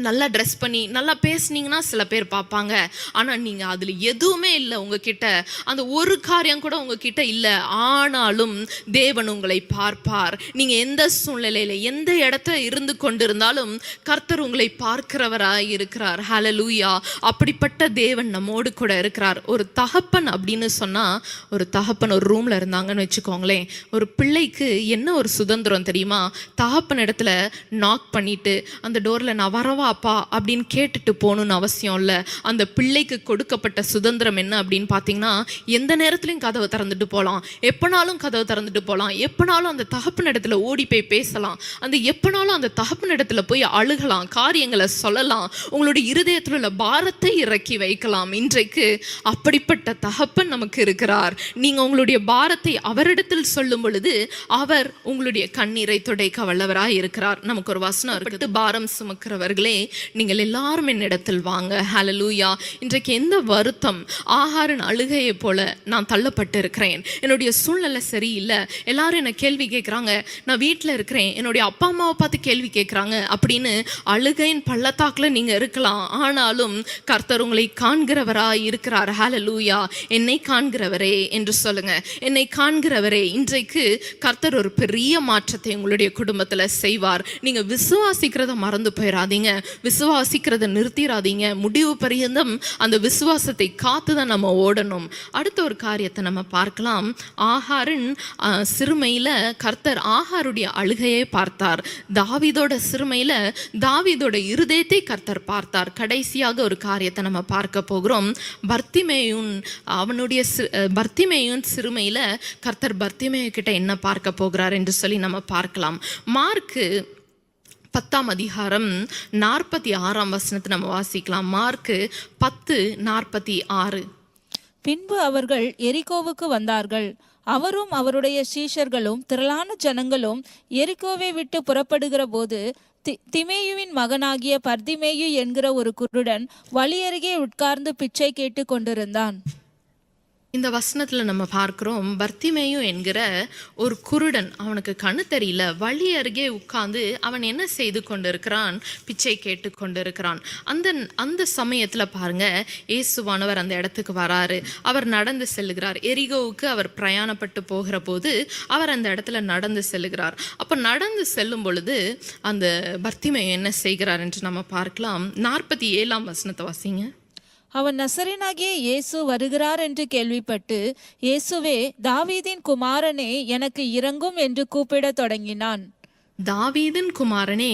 நல்லா ட்ரெஸ் பண்ணி நல்லா பேசுனீங்கன்னா சில பேர் பார்ப்பாங்க. ஆனால் நீங்கள் அதில் எதுவுமே இல்லை, உங்ககிட்ட அந்த ஒரு காரியம் கூட உங்ககிட்ட இல்லை. ஆனாலும் தேவன் உங்களை பார்ப்பார். நீங்கள் எந்த சூழ்நிலையில் எந்த இடத்துல இருந்து கொண்டிருந்தாலும் கர்த்தர் உங்களை பார்க்கிறவராய் இருக்கிறார். ஹல்லேலூயா. அப்படிப்பட்ட தேவன் நம்மோடு கூட இருக்கிறார். ஒரு தகப்பன் அப்படின்னு சொன்னால், ஒரு தகப்பன் ஒரு ரூமில் இருந்தாங்கன்னு வச்சுக்கோங்களேன், ஒரு பிள்ளைக்கு என்ன ஒரு சுதந்திரம் தெரியுமா? தகப்பன் இடத்துல நாக் பண்ணிட்டு அந்த டோரில் நான் வரவா அப்பா அப்படின்னு கேட்டுட்டு போகணும்னு அவசியம் இல்லை. அந்த பிள்ளைக்கு கொடுக்கப்பட்ட சுதந்திரம் என்ன அப்படின்னு பார்த்தீங்கன்னா, எந்த நேரத்துலையும் கதவை திறந்துட்டு போகலாம், எப்பனாலும் கதவை திறந்துட்டு போகலாம், எப்பனாலும் அந்த தகப்பன் இடத்துல ஓடி போய் பேசலாம், எப்பனாலும் அந்த தகப்பன் இடத்துல போய் அழுகலாம், காரியங்களை சொல்லலாம், உங்களுடைய இருதயத்தில் உள்ள பாரத்தை இறக்கி வைக்கலாம். இன்றைக்கு அப்படிப்பட்ட தகப்பன் நமக்கு இருக்கிறார். நீங்கள் உங்களுடைய பாரத்தை அவரிடத்தில் சொல்லும் பொழுது அவர் உங்களுடைய கண்ணீரை துடைக்க வல்லவராய் இருக்கிறார். நமக்கு ஒரு வசனம் இருக்குது, பாரம் சுமக்கிறவர்களே நீங்கள் எல்லாரும் என்னிடத்தில் வாங்க. ஹல்லேலூயா. இன்றைக்கு எந்த வருத்தம், ஆகாரின் அழுகையை போல நான் தள்ளப்பட்டு இருக்கிறேன், என்னுடைய சூழ்நிலை சரியில்லை, எல்லாரும் என்ன கேள்வி கேட்குறாங்க, நான் வீட்டில் இருக்கிறேன், என்னுடைய அப்பா அம்மாவை பார்த்து கேள்வி கேட்குறாங்க அப்படின்னு அழுகையின் பள்ளத்தாக்கில் நீங்கள் இருக்கலாம். ஆனாலும் கர்த்தர் உங்களை காண்கிறவராய் இருக்கிறார். ஹல்லேலூயா. என்னை காண்கிறவரே என்று சொல்லுங்க. என்னை காண்கிறவரே. இன்றைக்கு கர்த்தர் ஒரு பெரிய மாற்றத்தை உங்களுடைய குடும்பத்தில் செய்வார். நீங்கள் விசுவாசிக்கிறத மறந்து போயிடாதீங்க, விசுவாசிக்கிறத நிறுத்திடாதீங்க. முடிவு பரியந்தம் அந்த விசுவாசத்தை காத்துதான் நம்ம ஓடணும். அடுத்த ஒரு காரியத்தை நம்ம பார்க்கலாம். ஆகாரின் சிறுமையில கர்த்தர் ஆகாருடைய அழுகையை பார்த்தார். தாவீதோட சிறுமையில தாவீதோட இருதயத்தை கர்த்தர் பார்த்தார். கடைசியாக ஒரு காரியத்தை நம்ம பார்க்க போகிறோம். பர்த்திமேயுன் சிறுமையில கர்த்தர் பர்த்திமேயு கிட்ட என்ன பார்க்க போகிறார் என்று சொல்லி நம்ம பார்க்கலாம். மார்க்கு 10ஆம் அதிகாரம் 46ஆம் வசனத்தை நம்ம வாசிக்கலாம். மார்க்கு 10:46. பின்பு அவர்கள் எரிகோவுக்கு வந்தார்கள். அவரும் அவருடைய சீஷர்களும் திரளான ஜனங்களும் எரிகோவை விட்டு புறப்படுகிற போது திமேயுவின் மகனாகிய பர்திமேயு என்கிற ஒரு குருடன் வழி அருகே உட்கார்ந்து பிச்சை கேட்டு கொண்டிருந்தான். இந்த வசனத்துல நம்ம பார்க்கிறோம், பர்த்திமேயு என்கிற ஒரு குருடன், அவனுக்கு கண்ணு தெரியல, வழி அருகே உட்கார்ந்து அவன் என்ன செய்து கொண்டிருக்கிறான்? பிச்சை கேட்டு கொண்டிருக்கிறான். அந்த சமயத்துல பாருங்க, இயேசுவானவர் அந்த இடத்துக்கு வராரு. அவர் நடந்து செல்லுகிறார். எரிகோவுக்கு அவர் பிரயாணப்பட்டு போகிற போது அவர் அந்த இடத்துல நடந்து செல்லுகிறார். அப்ப நடந்து செல்லும் பொழுது அந்த பர்த்திமேயு என்ன செய்கிறார் என்று நம்ம பார்க்கலாம். 47ஆம் வசனத்தை வாசிங்க. அவன் நசரேயனாகிய இயேசு வருகிறார் என்று கேள்விப்பட்டு, இயேசுவே, தாவீதின் குமாரனே, எனக்கு இரங்கும் என்று கூப்பிடத் தொடங்கினான். தாவீதின் குமாரனே,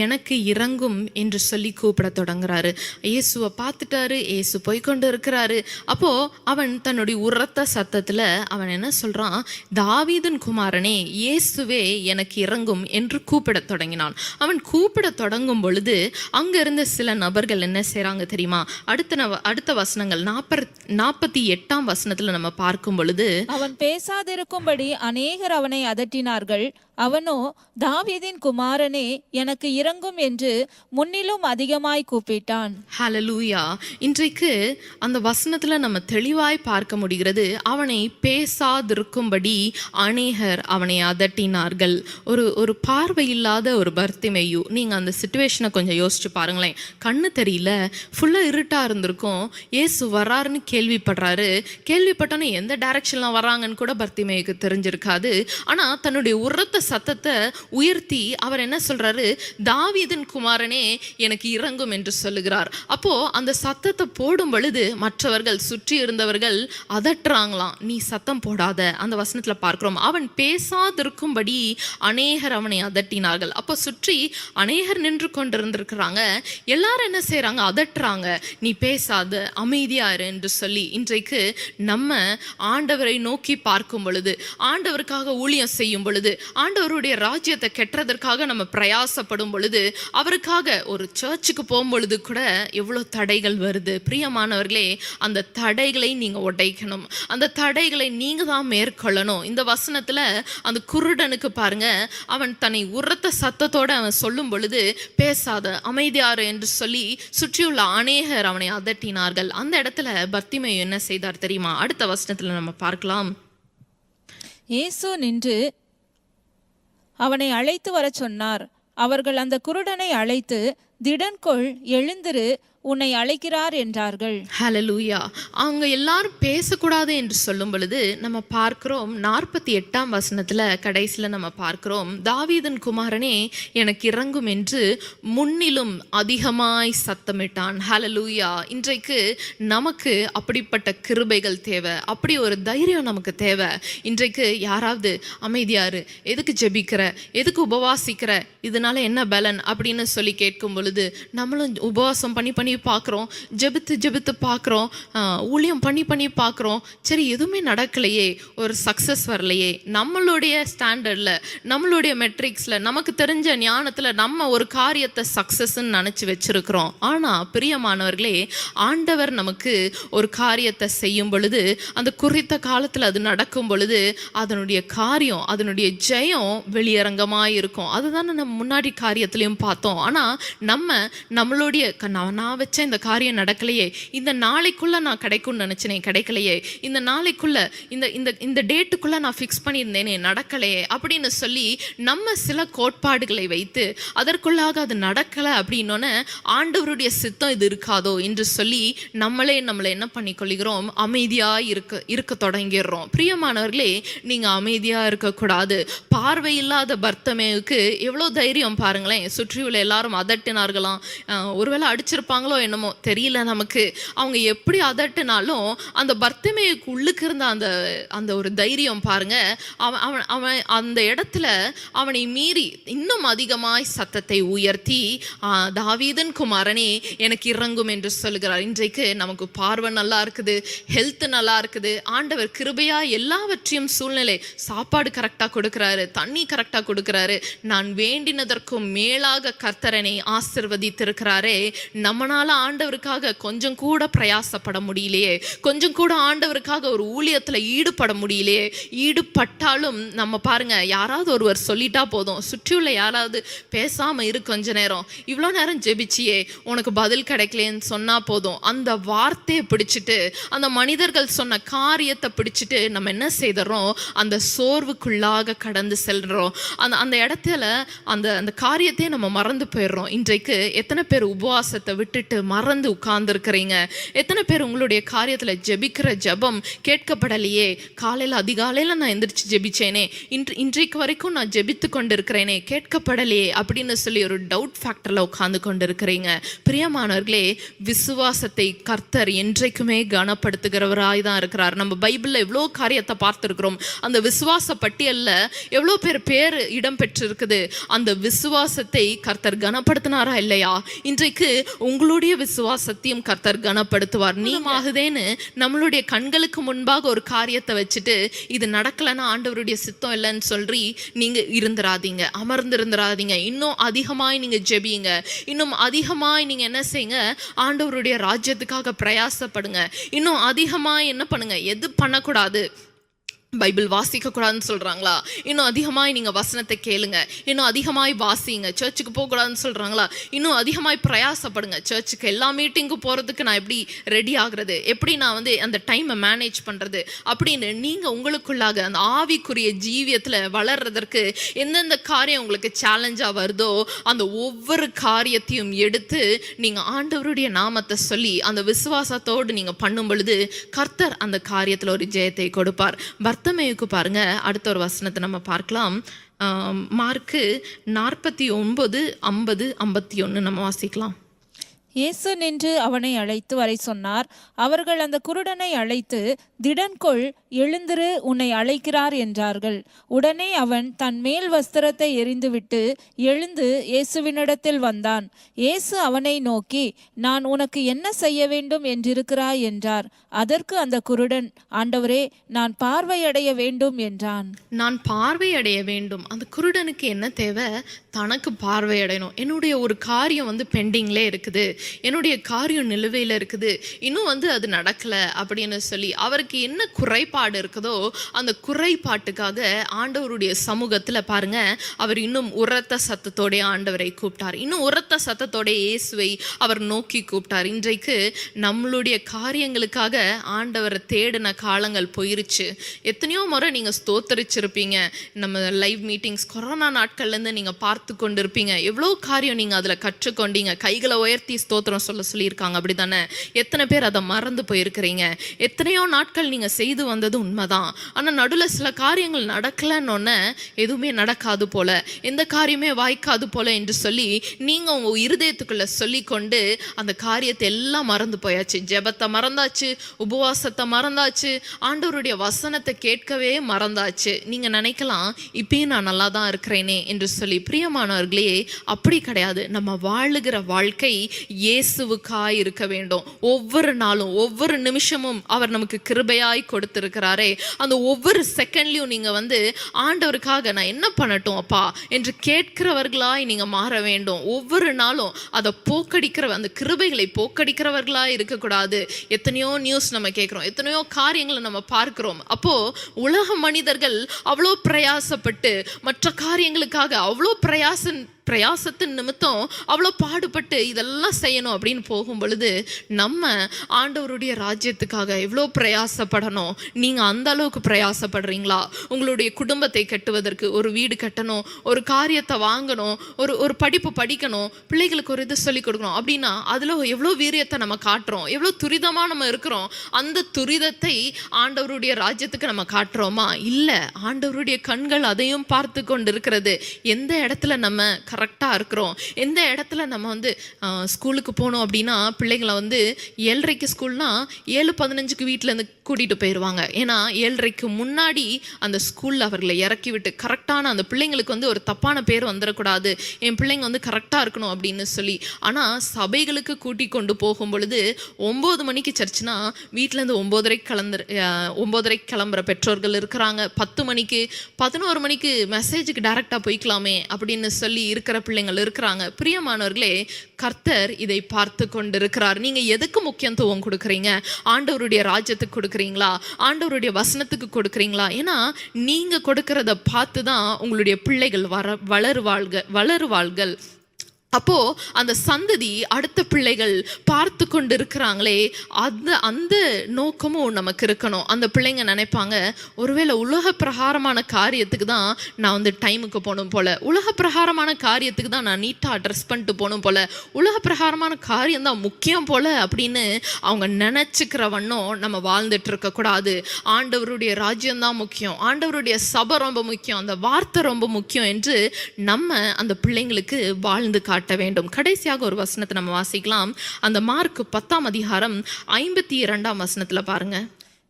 எனக்கு இறங்கும் என்று சொல்லி கூப்பிட தொடங்குறாரு. இயேசுவை பார்த்துட்டாரு, இயேசு போய்கொண்டு இருக்கிறாரு. அப்போ அவன் தன்னுடைய உரத்த சத்தத்துல அவன் என்ன சொல்றான்? தாவீதின் குமாரனே, இயேசுவே, எனக்கு இறங்கும் என்று கூப்பிட தொடங்கினான். அவன் கூப்பிட தொடங்கும் பொழுது அங்க இருந்த சில நபர்கள் என்ன செய்றாங்க தெரியுமா? அடுத்த வசனங்கள் 48ஆம் வசனத்துல நம்ம பார்க்கும் பொழுது, அவன் பேசாதிருக்கும்படி அநேகர் அவனை அதட்டினார்கள். அவனோ, தாவீதின் குமாரனே எனக்கு இரங்கும் என்று முன்னிலும் அதிகமாய் கூப்பிட்டான். ஹalleluya. இன்றைக்கு அந்த வசனத்துல நம்ம தெளிவாய் பார்க்க முடிகிறது. அவனை பேசாதிருக்கும்படி அநேகர் அவனை அதட்டினார்கள். ஒரு பார்வை இல்லாத ஒரு பர்த்திமேயு. நீங்க அந்த சிச்சுவேஷனை கொஞ்சம் யோசிச்சு பாருங்களேன். கண்ணு தெரியல, ஃபுல்லா இருட்டா இருந்திருக்கும். இயேசு வர்றாருன்னு கேள்விப்பட்டோன்னே எந்த டைரக்ஷன்ல வர்றாங்கன்னு கூட பர்த்திமேயுக்கு தெரிஞ்சிருக்காது. ஆனா தன்னுடைய உரத்த சத்தத்தை உயர்த்தி அவர் என்ன சொல்றாரு? தாவீதின் குமாரனே எனக்கு இரங்கும் என்று சொல்லுகிறார். அப்போ அந்த சத்தத்தை போடும் பொழுது மற்றவர்கள் சுற்றி இருந்தவர்கள் அதட்டுறாங்களாம், நீ சத்தம் போடாத. அந்த வசனத்துல பார்க்கிறோம், அவன் பேசாதிருக்கும்படி அநேகர் அவனை அதட்டினார்கள். அப்போ சுற்றி அநேகர் நின்று கொண்டிருந்திருக்கிறாங்க. எல்லாரும் என்ன செய்யறாங்க? அதட்டுறாங்க, நீ பேசாத, அமைதியாரு என்று சொல்லி. இன்றைக்கு நம்ம ஆண்டவரை நோக்கி பார்க்கும் பொழுது, ஆண்டவருக்காக ஊழியம் செய்யும் பொழுது, ஆண்டவருடைய ராஜ்யத்தை கெட்டுறதற்காக நம்ம பிரயாசப்படும் பொழுது, அவருக்காக ஒரு சர்ச்சுக்கு போகும்பொழுது கூட எவ்வளோ தடைகள் வருது. பிரியமானவர்களே, அந்த தடைகளை நீங்க உடைக்கணும், அந்த தடைகளை நீங்க தான் மேற்கொள்ளணும். இந்த வசனத்துல அந்த குருடனுக்கு பாருங்க, அவன் தன்னை உரத்த சத்தத்தோட அவன் சொல்லும் பொழுது பேசாத, அமைதியாரு என்று சொல்லி சுற்றியுள்ள அநேகர் அவனை அதட்டினார்கள். அந்த இடத்துல பர்த்திமேயு என்ன செய்தார் தெரியுமா? அடுத்த வசனத்துல நம்ம பார்க்கலாம். இயேசு நின்று அவனை அழைத்து வர சொன்னார். அவர்கள் அந்த குருடனை அழைத்து, திடன்கொள், எழுந்திரு, உன்னை அழைக்கிறார் என்றார்கள். ஹalleluya. அவங்க எல்லாரும் பேசக்கூடாது என்று சொல்லும் பொழுது நம்ம பார்க்கிறோம் 48ஆம் வசனத்துல கடைசியில நம்ம பார்க்கிறோம், தாவீதின் குமாரனே எனக்கு இரங்கும் என்று முன்னிலும் அதிகமாய் சத்தமிட்டான். ஹalleluya. இன்றைக்கு நமக்கு அப்படிப்பட்ட கிருபைகள் தேவை, அப்படி ஒரு தைரியம் நமக்கு தேவை. இன்றைக்கு யாராவது அமைதியாரு, எதுக்கு ஜெபிக்கிற, எதுக்கு உபவாசிக்கிற, இதனால என்ன பலன் அப்படின்னு சொல்லி கேட்கும் பொழுது நம்மளும் உபவாசம் பண்ணி பார்க்குறோம், ஜெபித்து பார்க்குறோம், ஊழியம் பண்ணி பார்க்குறோம், சரி எதுவுமே நடக்கலையே, ஒரு சக்ஸஸ் வரலையே. நம்மளுடைய ஸ்டாண்டர்டில், நம்மளுடைய மெட்ரிக்ஸில், நமக்கு தெரிஞ்ச ஞானத்தில் நம்ம ஒரு காரியத்தை சக்ஸஸ்ன்னு நினச்சி வச்சிருக்கிறோம். ஆனால் பிரியமானவர்களே, ஆண்டவர் நமக்கு ஒரு காரியத்தை செய்யும் பொழுது, அந்த குறித்த காலத்தில் அது நடக்கும் பொழுது அதனுடைய காரியம், அதனுடைய ஜெயம் வெளியரங்கமாக இருக்கும். அதுதானே நம்ம முன்னாடி காரியத்திலையும் பார்த்தோம். ஆனால் நம்மளுடைய நான் வச்ச இந்த காரியம் நடக்கலையே, இந்த நாளைக்குள்ள நான் கிடைக்கும்னு நினைச்சேனே, கிடைக்கலையே, இந்த நாளைக்குள்ள இந்த டேட்டுக்குள்ள நான் ஃபிக்ஸ் பண்ணியிருந்தேனே, நடக்கலையே அப்படின்னு சொல்லி நம்ம சில கோட்பாடுகளை வைத்து அதற்குள்ளாக அது நடக்கலை அப்படின்னோன்னு ஆண்டவருடைய சித்தம் இது இருக்காதோ என்று சொல்லி நம்மளை என்ன பண்ணிக்கொள்கிறோம்? அமைதியா இருக்க தொடங்கிடுறோம். பிரியமானவர்களே, நீங்க அமைதியா இருக்கக்கூடாது. பார்வை இல்லாத பர்த்திமேயுக்கு எவ்வளோ தைரியம் பாருங்களேன். சுற்றியுள்ள எல்லாரும் அதட்டினார்களாம். ஒருவேளை அடிச்சிருப்பாங்களோ என்னமோ தெரியல நமக்கு. அவங்க எப்படி அதட்டினாலும் அந்த பர்த்திமேயுக்கு உள்ளுக்கு இருந்த அந்த ஒரு தைரியம் பாருங்க. அவன் அந்த இடத்துல அவனை மீறி இன்னும் அதிகமாய் சத்தத்தை உயர்த்தி, தாவீதின் குமாரனே எனக்கு இரங்கும் என்று சொல்கிறார். இன்றைக்கு நமக்கு பார்வை நல்லா இருக்குது, ஹெல்த் நல்லா இருக்குது, ஆண்டவர் கிருபையா எல்லாவற்றையும் சூழ்நிலை, சாப்பாடு கரெக்டா கொடுக்கிறாரு, தண்ணி கரெக்டா கொடுக்கிறாரு, நான் வேண்டினதற்கும் மேலாக கர்த்தரனை ஆசிர்வதித்திருக்கிறாரே. நம்மளால ஆண்டவருக்காக கொஞ்சம் கூட பிரயாசப்பட முடியலையே, கொஞ்சம் கூட ஆண்டவருக்காக ஒரு ஊழியத்துல ஈடுபட முடியலையே. ஈடுபட்டாலும் நம்ம பாருங்க, யாராவது ஒருவர் சொல்லிட்டா போதும், சுற்றியுள்ள யாராவது பேசாம இரு கொஞ்ச நேரம், இவ்வளோ நேரம் ஜெபிச்சியே உனக்கு பதில் கிடைக்கலன்னு சொன்னா போதும், அந்த வார்த்தையை பிடிச்சிட்டு, அந்த மனிதர்கள் சொன்ன காரியத்தை பிடிச்சிட்டு நம்ம என்ன செய்தோம்? அந்த சோர்வுக்குள்ளாக கடந்து செல்றோம். அந்த இடத்துல அந்த காரியத்தையே நம்ம மறந்து போயிடுறோம். இன்றைக்கு எத்தனை பேர் உபவாசத்தை விட்டுட்டு மறந்து உட்கார்ந்து இருக்கிறீங்க? எத்தனை பேர் உங்களுடைய காரியத்துல ஜெபிக்கிற ஜெபம் கேட்கப்படலையே? காலையில அதிகாலையில நான் எந்திரிச்சு ஜெபிச்சேனே, இன்றைக்கு வரைக்கும் நான் ஜெபித்து கொண்டு இருக்கிறேனே, கேட்கப்படலையே அப்படின்னு சொல்லி ஒரு டவுட் ஃபேக்டர்ல உட்கார்ந்து கொண்டு இருக்கிறீங்க. பிரியமானவர்களே, விசுவாசத்தை கர்த்தர் என்றைக்குமே கனப்படுத்துகிறவராய் தான் இருக்கிறார். நம்ம பைபிள்ல எவ்வளோ காரியத்தை பார்த்துருக்கிறோம். அந்த விசுவாச பட்டியல்ல எவ்வளோ பேர் இடம் பெற்றிருக்குது. அந்த விசுவாசத்தை கர்த்தர் கனப்படுத்தினாரா இல்லையா? இன்றைக்கு உங்களுடைய விசுவாசத்தையும் கர்த்தர் கனப்படுத்துவார். நீமாகுதேன்னு நம்மளுடைய கண்களுக்கு முன்பாக ஒரு காரியத்தை வச்சுட்டு இது நடக்கலன்னா ஆண்டவருடைய சித்தம் இல்லைன்னு சொல்லி நீங்க இருந்துராதீங்க, அமர்ந்திருந்துராதீங்க. இன்னும் அதிகமாய் நீங்க ஜெபியுங்க, இன்னும் அதிகமாய் நீங்க என்ன செய்யுங்க? ஆண்டவருடைய ராஜ்யத்துக்காக பிரயாசப்படுங்க. இன்னும் அதிகமாய் என்ன பண்ணுங்க? எது பண்ணக்கூடாது, பைபிள் வாசிக்க கூடாதுன்னு சொல்றாங்களா? இன்னும் அதிகமாய் நீங்க வசனத்தை கேளுங்க, இன்னும் அதிகமாய் வாசிங்க. சர்ச்சுக்கு போக கூடாதுன்னு சொல்றாங்களா? இன்னும் அதிகமாய் பிரயாசப்படுங்க. சர்ச்சுக்கு எல்லா மீட்டிங்கும் போறதுக்கு நான் எப்படி ரெடி ஆகுறது, எப்படி நான் வந்து அந்த டைமை மேனேஜ் பண்றது அப்படின்னு நீங்க உங்களுக்குள்ளாக அந்த ஆவிக்குரிய ஜீவியத்துல வளர்றதற்கு எந்தெந்த காரியம் உங்களுக்கு சேலஞ்சா வருதோ அந்த ஒவ்வொரு காரியத்தையும் எடுத்து நீங்க ஆண்டவருடைய நாமத்தை சொல்லி அந்த விசுவாசத்தோடு நீங்க பண்ணும் பொழுது கர்த்தர் அந்த காரியத்துல ஒரு ஜெயத்தை கொடுப்பார். பர்த்தமேயுக்கு பாருங்க, அடுத்த ஒரு வசனத்தை நம்ம பார்க்கலாம். மார்க்கு 49:50-51 நம்ம வாசிக்கலாம். இயேசு நின்று அவனை அழைத்து வரை சொன்னார். அவர்கள் அந்த குருடனை அழைத்து, திடன்கொள், எழுந்திரு, உன்னை அழைக்கிறார் என்றார்கள். உடனே அவன் தன் மேல் வஸ்திரத்தை எறிந்துவிட்டு எழுந்து இயேசுவினிடத்தில் வந்தான். இயேசு அவனை நோக்கி, நான் உனக்கு என்ன செய்ய வேண்டும் என்றிருக்கிறாய் என்றார். அதற்கு அந்த குருடன், ஆண்டவரே, நான் பார்வையடைய வேண்டும் என்றான். நான் பார்வையடைய வேண்டும். அந்த குருடனுக்கு என்ன தேவை? தனக்கு பார்வையடையணும். என்னுடைய ஒரு காரியம் வந்து பெண்டிங்லே இருக்குது, என்னுடைய காரியம் நிலுவையில் இருக்குது, இன்னும் வந்து அது நடக்கலை அப்படின்னு சொல்லி அவருக்கு என்ன குறைபாடு இருக்குதோ அந்த குறைபாட்டுக்காக ஆண்டவருடைய சமூகத்தில் பாருங்க, அவர் இன்னும் உரத்த சத்தத்தோடைய ஆண்டவரை கூப்பிட்டார். இன்னும் உரத்த சத்தத்தோடைய இயேசுவை அவர் நோக்கி கூப்பிட்டார். இன்றைக்கு நம்மளுடைய காரியங்களுக்காக ஆண்டவரை தேடின காலங்கள் போயிருச்சு. எத்தனையோ முறை நீங்கள் ஸ்தோத்தரிச்சிருப்பீங்க. நம்ம லைவ் மீட்டிங்ஸ் கொரோனா நாட்கள்லேருந்து நீங்கள் பார்த்து கொண்டிருப்பீங்க. எவ்வளோ காரியம் நீங்கள் அதில் கற்றுக்கொண்டீங்க. கைகளை உயர்த்தி ஸ்தோத்திரம் சொல்லியிருக்காங்க, அப்படி தானே? எத்தனை பேர் அதை மறந்து போயிருக்கிறீங்க? எத்தனையோ நாட்கள் நீங்கள் செய்து வந்தது உண்மைதான். ஆனால் நடுவில் சில காரியங்கள் நடக்கலன்னொன்னே எதுவுமே நடக்காது போல, எந்த காரியமே வாய்க்காது போல என்று சொல்லி நீங்கள் உங்கள் இருதயத்துக்குள்ளே சொல்லி கொண்டு அந்த காரியத்தை எல்லாம் மறந்து போயாச்சு. ஜெபத்தை மறந்தாச்சு, உபவாசத்தை மறந்தாச்சு, ஆண்டவருடைய வசனத்தை கேட்கவே மறந்தாச்சு. நீங்கள் நினைக்கலாம், இப்பயும் நான் நல்லா தான் இருக்கிறேனே என்று சொல்லி. பிரியமானவர்களே, அப்படி கிடையாது. நம்ம வாழுகிற வாழ்க்கை இயேசுவுக்காய் இருக்க வேண்டும். ஒவ்வொரு நாளும் ஒவ்வொரு நிமிஷமும் அவர் நமக்கு கிருபையாய் கொடுத்திருக்கிறாரே, அந்த ஒவ்வொரு செகண்ட்லையும் நீங்கள் வந்து ஆண்டவருக்காக நான் என்ன பண்ணட்டும் அப்பா என்று கேட்கிறவர்களாய் நீங்கள் மாற வேண்டும். ஒவ்வொரு நாளும் அதை போக்கடிக்கிற அந்த கிருபைகளை போக்கடிக்கிறவர்களாய் இருக்கக்கூடாது. எத்தனையோ நியூஸ் நம்ம கேட்குறோம், எத்தனையோ காரியங்களை நம்ம பார்க்கிறோம். அப்போ உலக மனிதர்கள் அவ்வளோ பிரயாசப்பட்டு மற்ற காரியங்களுக்காக அவ்வளோ பிரயாசத்தின் நிமித்தம் அவ்வளோ பாடுபட்டு இதெல்லாம் செய்யணும் அப்படின்னு போகும் பொழுது நம்ம ஆண்டவருடைய ராஜ்யத்துக்காக எவ்வளோ பிரயாசப்படணும். நீங்கள் அந்த அளவுக்கு பிரயாசப்படுறீங்களா? உங்களுடைய குடும்பத்தை கட்டுவதற்கு, ஒரு வீடு கட்டணும், ஒரு காரியத்தை வாங்கணும், ஒரு படிப்பு படிக்கணும், பிள்ளைகளுக்கு ஒரு இது சொல்லிக் கொடுக்கணும் அப்படின்னா அதில் எவ்வளோ வீரியத்தை நம்ம காட்டுறோம், எவ்வளோ துரிதமாக நம்ம இருக்கிறோம். அந்த துரிதத்தை ஆண்டவருடைய ராஜ்யத்துக்கு நம்ம காட்டுறோமா? இல்லை. ஆண்டவருடைய கண்கள் அதையும் பார்த்து கொண்டு இருக்கிறது. எந்த இடத்துல நம்ம கரெக்டாக இருக்கிறோம், எந்த இடத்துல நம்ம வந்து ஸ்கூலுக்கு போனோம் அப்படின்னா பிள்ளைங்களை வந்து 7:30 ஸ்கூல்னா 7:15 வீட்டிலேருந்து கூட்டிகிட்டு போயிடுவாங்க. ஏன்னா 7:30 முன்னாடி அந்த ஸ்கூலில் அவர்களை இறக்கி விட்டு கரெக்டான அந்த பிள்ளைங்களுக்கு வந்து ஒரு தப்பான பேர் வந்துடக்கூடாது, என் பிள்ளைங்க வந்து கரெக்டாக இருக்கணும் அப்படின்னு சொல்லி. ஆனால் சபைகளுக்கு கூட்டி கொண்டு போகும் பொழுது 9 மணிக்கு சர்ச்சுனா வீட்டிலேருந்து 9:30 கிளம்புற பெற்றோர்கள் இருக்கிறாங்க. 10 மணிக்கு 11 மணிக்கு மெசேஜுக்கு டைரெக்டாக போய்க்கலாமே அப்படின்னு சொல்லி இருக்கிற பிள்ளைங்கள் இருக்கிறாங்க. பிரியமானவர்களே, கர்த்தர் இதை பார்த்து கொண்டு இருக்கிறார். நீங்க எதுக்கு முக்கியத்துவம் கொடுக்குறீங்க? ஆண்டவருடைய ராஜ்யத்துக்கு கொடுக்குறீங்களா? ஆண்டவருடைய வசனத்துக்கு கொடுக்குறீங்களா? ஏன்னா நீங்க கொடுக்கறத பார்த்து தான் உங்களுடைய பிள்ளைகள் வளருவாள்கள். அப்போ அந்த சந்ததி, அடுத்த பிள்ளைகள் பார்த்து கொண்டு இருக்கிறாங்களே, அந்த நோக்கமும் நமக்கு இருக்கணும். அந்த பிள்ளைங்க நினைப்பாங்க, ஒருவேளை உலக பிரகாரமான காரியத்துக்கு தான் நான் வந்து டைமுக்கு போகணும் போல, உலக பிரகாரமான காரியத்துக்கு தான் நான் நீட்டாக ட்ரெஸ் பண்ணிட்டு போகணும் போல, உலக பிரகாரமான காரியம் தான் முக்கியம் போல அப்படின்னு அவங்க நினச்சிக்கிற வண்ணம் நம்ம வாழ்ந்துட்டு இருக்கக்கூடாது. ஆண்டவருடைய ராஜ்யம்தான் முக்கியம், ஆண்டவருடைய சபை ரொம்ப முக்கியம், அந்த வார்த்தை ரொம்ப முக்கியம் என்று நம்ம அந்த பிள்ளைங்களுக்கு வாழ்ந்து காட்ட வேண்டும். கடைசியாக ஒரு வசனத்தை நம்ம வாசிக்கலாம். அந்த மார்க் 10:52 வசனத்துல பாருங்க.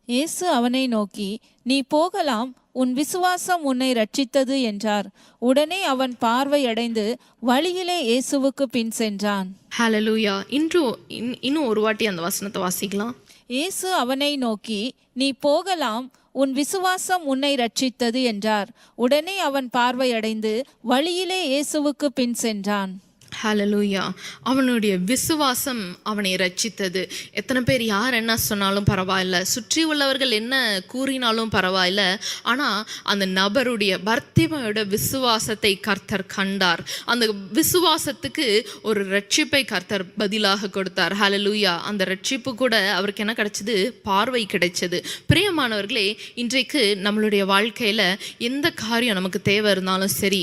இயேசு அவனை நோக்கி, நீ போகலாம், உன் விசுவாசம் உன்னை ரட்சித்தது என்றார். உடனே அவன் பார்வையடைந்து வழியிலே இயேசுவுக்கு பின் சென்றான். ஹல்லேலூயா. இன்னும் ஒரு வாட்டி அந்த வசனத்தை வாசிக்கலாம். இயேசு அவனை நோக்கி, நீ போகலாம், உன் விசுவாசம் உன்னை ரட்சித்தது என்றார். உடனே அவன் பார்வையடைந்து வழியிலே இயேசுவுக்கு பின் சென்றான். ஹல்லேலூயா. அவனுடைய விசுவாசம் அவனை ரட்சித்தது. எத்தனை பேர் யார் என்ன சொன்னாலும் பரவாயில்ல, சுற்றி உள்ளவர்கள் என்ன கூறினாலும் பரவாயில்ல, ஆனால் அந்த நபருடைய பர்த்திமையோட விசுவாசத்தை கர்த்தர் கண்டார். அந்த விசுவாசத்துக்கு ஒரு ரட்சிப்பை கர்த்தர் பதிலாக கொடுத்தார். ஹல்லேலூயா. அந்த ரட்சிப்பு கூட அவருக்கு என்ன கிடைச்சது? பார்வை கிடைச்சது. பிரியமானவர்களே, இன்றைக்கு நம்மளுடைய வாழ்க்கையில் எந்த காரியம் நமக்கு தேவை இருந்தாலும் சரி,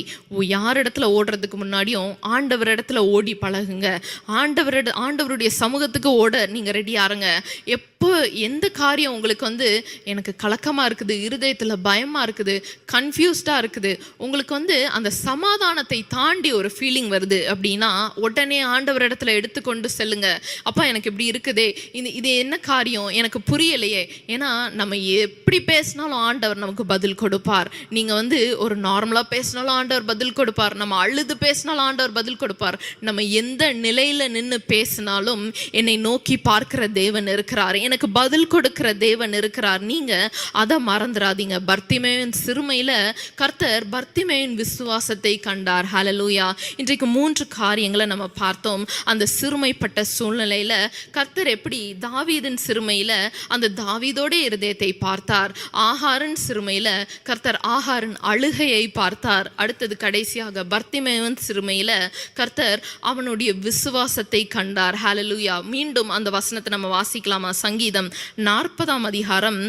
யாரிடத்துல ஓடுறதுக்கு முன்னாடியும் ஆண்டவரிடத்துல ஓடி பழகுங்க. ஆண்டவருடைய சமூகத்துக்கு ஓட நீங்க ரெடியா இருங்க. எப்போ எந்த காரியம் உங்களுக்கு எனக்கு கலக்கமா இருக்குது, இருதயத்துல பயமா இருக்குது, கன்ஃபியூஸ்டா இருக்குது, உங்களுக்கு அந்த சமாதானத்தை தாண்டி ஒரு ஃபீலிங் வருது அப்படின்னா உடனே ஆண்டவரிடத்துல எடுத்துக்கொண்டு செல்லுங்க. அப்பா எனக்கு இப்படி இருக்குதே, இது என்ன காரியம் எனக்கு புரியலையே. ஏன்னா நம்ம எப்படி பேசினாலும் ஆண்டவர் நமக்கு பதில் கொடுப்பார். நீங்க ஒரு நார்மலா பேசினாலும் ஆண்டவர் பதில் கொடுப்பார். நம்ம அழுது பேசினாலும் ஆண்டவர் பதில் கொடுப்பார். நம்ம எந்த நிலையில நின்று பேசினாலும் என்னை நோக்கி பார்க்கிற தேவன் இருக்கிறார், எனக்கு பதில் கொடுக்கிற தேவன் இருக்கிறார். நீங்க அதை மறந்துடாதீங்க. பர்த்திமேயின் சிறுமையில கர்த்தர் பர்த்திமேயின் விசுவாசத்தை கண்டார். ஹல்லேலூயா. இன்றைக்கு 3 காரியங்களை நம்ம பார்த்தோம். அந்த சிறுமைப்பட்ட சூழ்நிலையில கர்த்தர் எப்படி தாவீதின் சிறுமையில அந்த தாவீதோட இருதயத்தை பார்த்தார். ஆகாரின் சிறுமையில கர்த்தர் ஆகாரின் அழுகையை பார்த்தார். அடுத்தது கடைசியாக பர்த்திமேயின் சிறுமையில கர்த்தர் அவனுடைய விசுவாசத்தை கண்டார். ஹல்லேலூயா. மீண்டும் அந்த வசனத்தை நம்ம வாசிக்கலாமா? சங்கீதம் 40 அதிகாரம்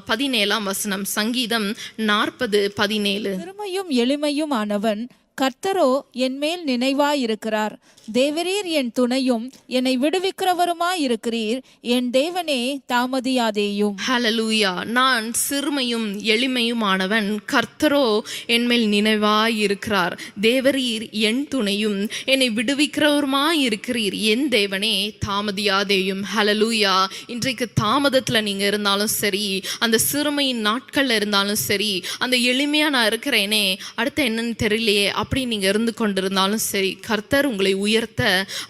17 சங்கீதம் 40:17. சிறுமையும் எளிமையும் ஆனவன் கர்த்தரோ என் மேல் நினைவாயிருக்கிறார். தேவரீர் என் துணையும் என்னை விடுவிக்கிறவருமாயிருக்கிறீர். என் தேவனே தாமதியாதேயும். ஹல்லேலூயா. நான் சிறுமையும் எளிமையுமானவன், கர்த்தரோ என் மேல் நினைவாயிருக்கிறார். தேவரீர் என் துணையும் என்னை விடுவிக்கிறவருமாயிருக்கிறீர். என் தேவனே தாமதியாதேயும். ஹல்லேலூயா. இன்றைக்கு தாமதத்தில் நீங்கள் இருந்தாலும் சரி, அந்த சிறுமையின் நாட்களில் இருந்தாலும் சரி, அந்த எளிமையாக நான் இருக்கிறேனே, அடுத்த என்னன்னு தெரியலையே அப்படி நீங்கள் இருந்து கொண்டிருந்தாலும் சரி, கர்த்தர் உங்களை உயர்த்த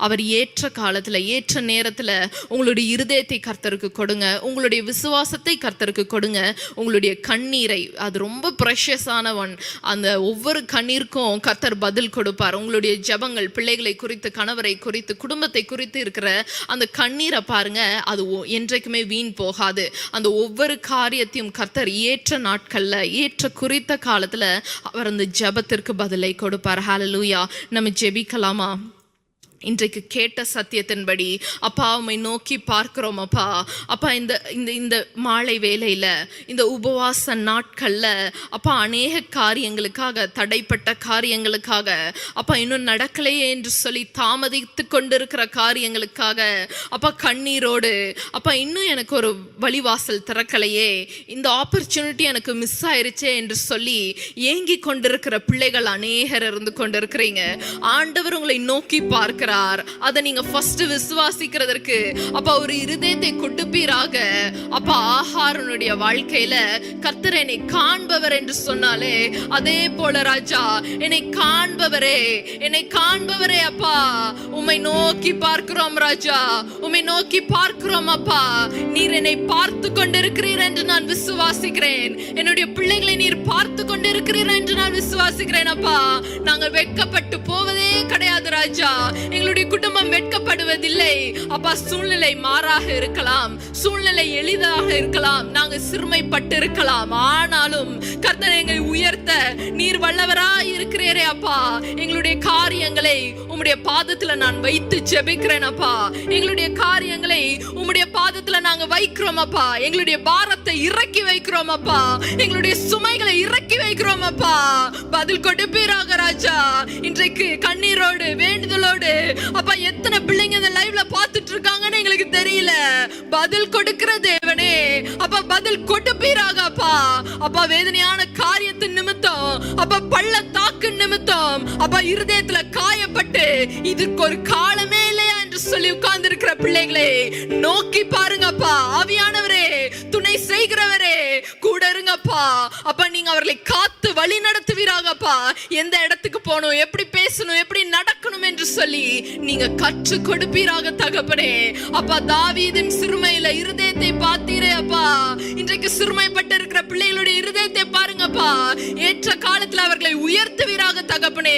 அவர் ஏற்ற காலத்தில் ஏற்ற நேரத்தில் உங்களுடைய இருதயத்தை கர்த்தருக்கு கொடுங்க. உங்களுடைய விசுவாசத்தை கர்த்தருக்கு கொடுங்க. உங்களுடைய கண்ணீரை, அது ரொம்ப ப்ரெஷஸான ஒன், அந்த ஒவ்வொரு கண்ணீருக்கும் கர்த்தர் பதில் கொடுப்பார். உங்களுடைய ஜெபங்கள், பிள்ளைகளை குறித்து, கணவரை குறித்து, குடும்பத்தை குறித்து இருக்கிற அந்த கண்ணீரை பாருங்க, அது என்றைக்குமே வீண் போகாது. அந்த ஒவ்வொரு காரியத்தையும் கர்த்தர் ஏற்ற நாட்களில் ஏற்ற குறித்த காலத்தில் அவர் அந்த ஜெபத்திற்கு பதிலை கொடுப்பார். ஹல்லேலூயா. நம்ம ஜெபிக்கலாமா? இன்றைக்கு கேட்ட சத்தியத்தின்படி அப்பா உம்மை நோக்கி பார்க்கிறோம். அப்பா இந்த இந்த இந்த மாலை வேளையில், இந்த உபவாச நாட்களில் அப்பா அநேக காரியங்களுக்காக, தடைப்பட்ட காரியங்களுக்காக, அப்பா இன்னும் நடக்கலையே என்று சொல்லி தாமதித்து கொண்டிருக்கிற காரியங்களுக்காக அப்பா கண்ணீரோடு, அப்பா இன்னும் எனக்கு ஒரு வழிவாசல் திறக்கலையே, இந்த ஆப்பர்ச்சுனிட்டி எனக்கு மிஸ் ஆயிருச்சே என்று சொல்லி ஏங்கி கொண்டிருக்கிற பிள்ளைகள் அநேகர் இருந்து கொண்டிருக்கிறீங்க. ஆண்டவர் உங்களை நோக்கி பார்க்க, அதை நீங்க ஃபர்ஸ்ட் விசுவாசிக்கிறதற்கு அப்பா ஒரு இருதயத்தை கொடுப்பீராக. அப்பா ஆகாரனுடைய வாழ்க்கையில கர்த்தர் என்னை காண்பவர் என்று சொன்னாலே, அதே போல ராஜா என்னை காண்பவரே, என்னை காண்பவரே அப்பா உம்மை நோக்கி பார்க்கிறோம். ராஜா உம்மை நோக்கி பார்க்கிறோம். அப்பா நீர் என்னை பார்த்து கொண்டிருக்கிறீர் என்று நான் விசுவாசிக்கிறேன். என்னுடைய பிள்ளைகளை நீர் பார்த்து கொண்டிருக்கிறீர் என்று நான் விசுவாசிக்கிறேன். அப்பா நாங்கள் வெட்கப்பட்டு போவதே கிடையாது ராஜா. எங்களுடைய குடும்பம் வெட்கப்படுவதில்லை அப்பா. சூழ்நிலை மாறாக இருக்கலாம், சூழ்நிலை எளிதாக இருக்கலாம், நாங்கள் சிறுமைப்பட்டு இருக்கலாம், ஆனாலும் கர்த்தர் எங்களை உயர்த்த நீர் வல்லவராய் இருக்கிறீரே அப்பா. எங்களுடைய காரியங்களை உம்முடைய பாதத்துல நான் வைத்து ஜெபிக்கிறேன் அப்பா. எங்களுடைய காரியங்களை உம்முடைய பாதத்துல நாங்க வைக்கிறோம் அப்பா. எங்களுடைய பாரத்தை இறக்கி வைக்கிறோம் அப்பா. எங்களுடைய சுமைகளை இறக்கி வைக்கிறோம் அப்பா. பதில் கொடுப்பீராக ராஜா. இன்றைக்கு கண்ணீரோடு வேண்டுதலோடு அப்பா எத்தனை பிள்ளைங்க இந்த லைவ்ல பார்த்துட்டு இருக்காங்கன்னு எங்களுக்கு தெரியல. பதில் கொடுக்கிற தேவனே அப்பா, பதில் கொடுப்பீராக அப்பா. அப்பா வேதனையான காரியத்தின் நிமித்தம், அப்பா பள்ளத்தாக்கு நிமித்தம், அப்பா இருதயத்துல காயப்பட்டு இதுக்கு ஒரு காலமே இல்லையா என்று சொல்லி உட்கார்ந்து இருக்கிற பிள்ளைகளை நோக்கி பாருங்க அப்பா. ஆவியானவரே, துணை செய்கிறவரே, கூட இருங்கப்பா. அப்பா நீங்க அவர்களை காத்து வழி நடத்துவீராகப்பா. எந்த இடத்துக்கு போகணும், எப்படி பேசணும், எப்படி நடக்கணும் என்று சொல்லி நீங்க கற்றுக் கொடுப்பீராக தகப்பனே. அப்பா தாவீதின் சிறுமையில இருதயத்தை பார்த்தீரே அப்பா. இன்றைக்கு சிறுமைப்பட்டு இருக்கிற பிள்ளைகளுடைய இருதயத்தை பாருங்கப்பா. ஏற்ற காலத்துல அவர்களை உயர்த்துவீராக தகப்பனே.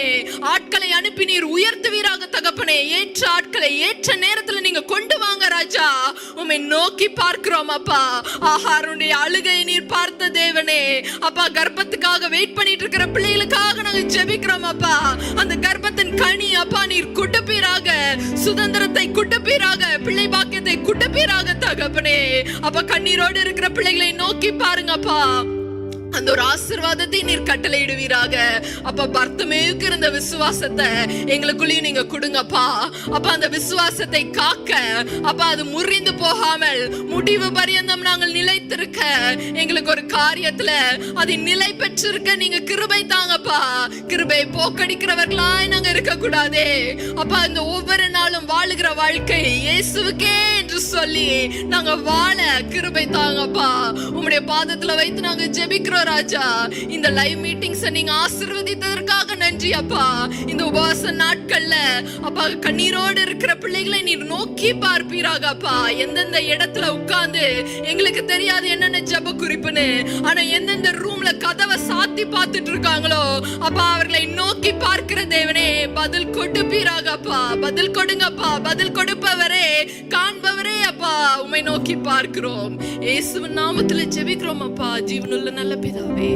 ஆட்களை அனுப்பி நீர் உயர்த்துவீராக தகப்பனே. ஏற்ற ஆட்களை ஏற்ற நேரத்துல நீங்க கொண்டு வாங்க ராஜா. உம்மை நோக்கி பார்க்கிறோம் அப்பா. ஆகாருடைய அழுகை நீர் பார்த்த தேவனே. அப்பா கர்ப்பத்துக்காக வெயிட் பண்ணிட்டு இருக்கிற பிள்ளைகளுக்காக நாங்க ஜெபிக்கிறோம் அப்பா. அந்த கர்ப்பத்தின் கனி அப்பா நீர் குட்டப்பீராக, சுதந்திரத்தை குட்டப்பீராக, பிள்ளை பாக்கியத்தை குட்டப்பீராக தகப்பனே. அப்பா கண்ணீரோடு இருக்கிற பிள்ளைகளை நோக்கி பாருங்கப்பா. அந்த ஒரு ஆசீர்வாதத்தை நீர் கட்டளையிடுவீராக. அப்பா பர்த்தமேவுக்கு இருந்த விசுவாசத்தை எங்களுக்குள்ளேயும் நீங்க கொடுங்கப்பா. அப்பா அந்த விசுவாசத்தை காக்க அப்பா அது முறிந்து போகாமல் முடிவு பரியந்தம் நாங்கள் நிலைத்திருக்க எங்களுக்கு ஒரு காரியத்துல அதை நிலை பெற்றிருக்க நீங்க கிருபை தாங்கப்பா. கிருபை போக்கடிக்கிறவர்களாய் நாங்க இருக்க கூடாதே அப்பா. இந்த ஒவ்வொரு நாளும் வாழுகிற வாழ்க்கை இயேசுவுக்கே என்று சொல்லி நாங்க வாழ கிருபை தாங்கப்பா. உம்முடைய பாதத்துல வைத்து நாங்க ஜெபிக்கிறோம் ராஜா. இந்த லைவ் மீட்டிங்ஸ் நீங்க ஆசீர்வதித்ததற்காக நன்றி அப்பா. இந்த உபவாச நாட்கள்ல அப்பா கண்ணீரோடு இருக்கிற பிள்ளைகளை நீர் நோக்கி பார்ப்பீராக அப்பா. எந்தெந்த இடத்துல உட்கார்ந்து எங்களுக்கு தெரியாது என்னென்ன ஜெப குறிப்புன்னு, ஆனா எந்தெந்த ரூம்ல கதவை சாத்தி பார்த்துட்டு இருக்காங்களோ அப்பா அவர்களை நோக்கி பார்க்கிற தேவனே பதில் கொடுப்பீராக அப்பா. பதில் கொடுங்கப்பா. பதில் கொடுப்பவரே, காண்பவரே அப்பா உம்மை நோக்கி பார்க்கிறோம். இயேசுவின் நாமத்துல ஜெபிக்கிறோம் அப்பா. ஜீவனுள்ள நல்ல பிதாவே.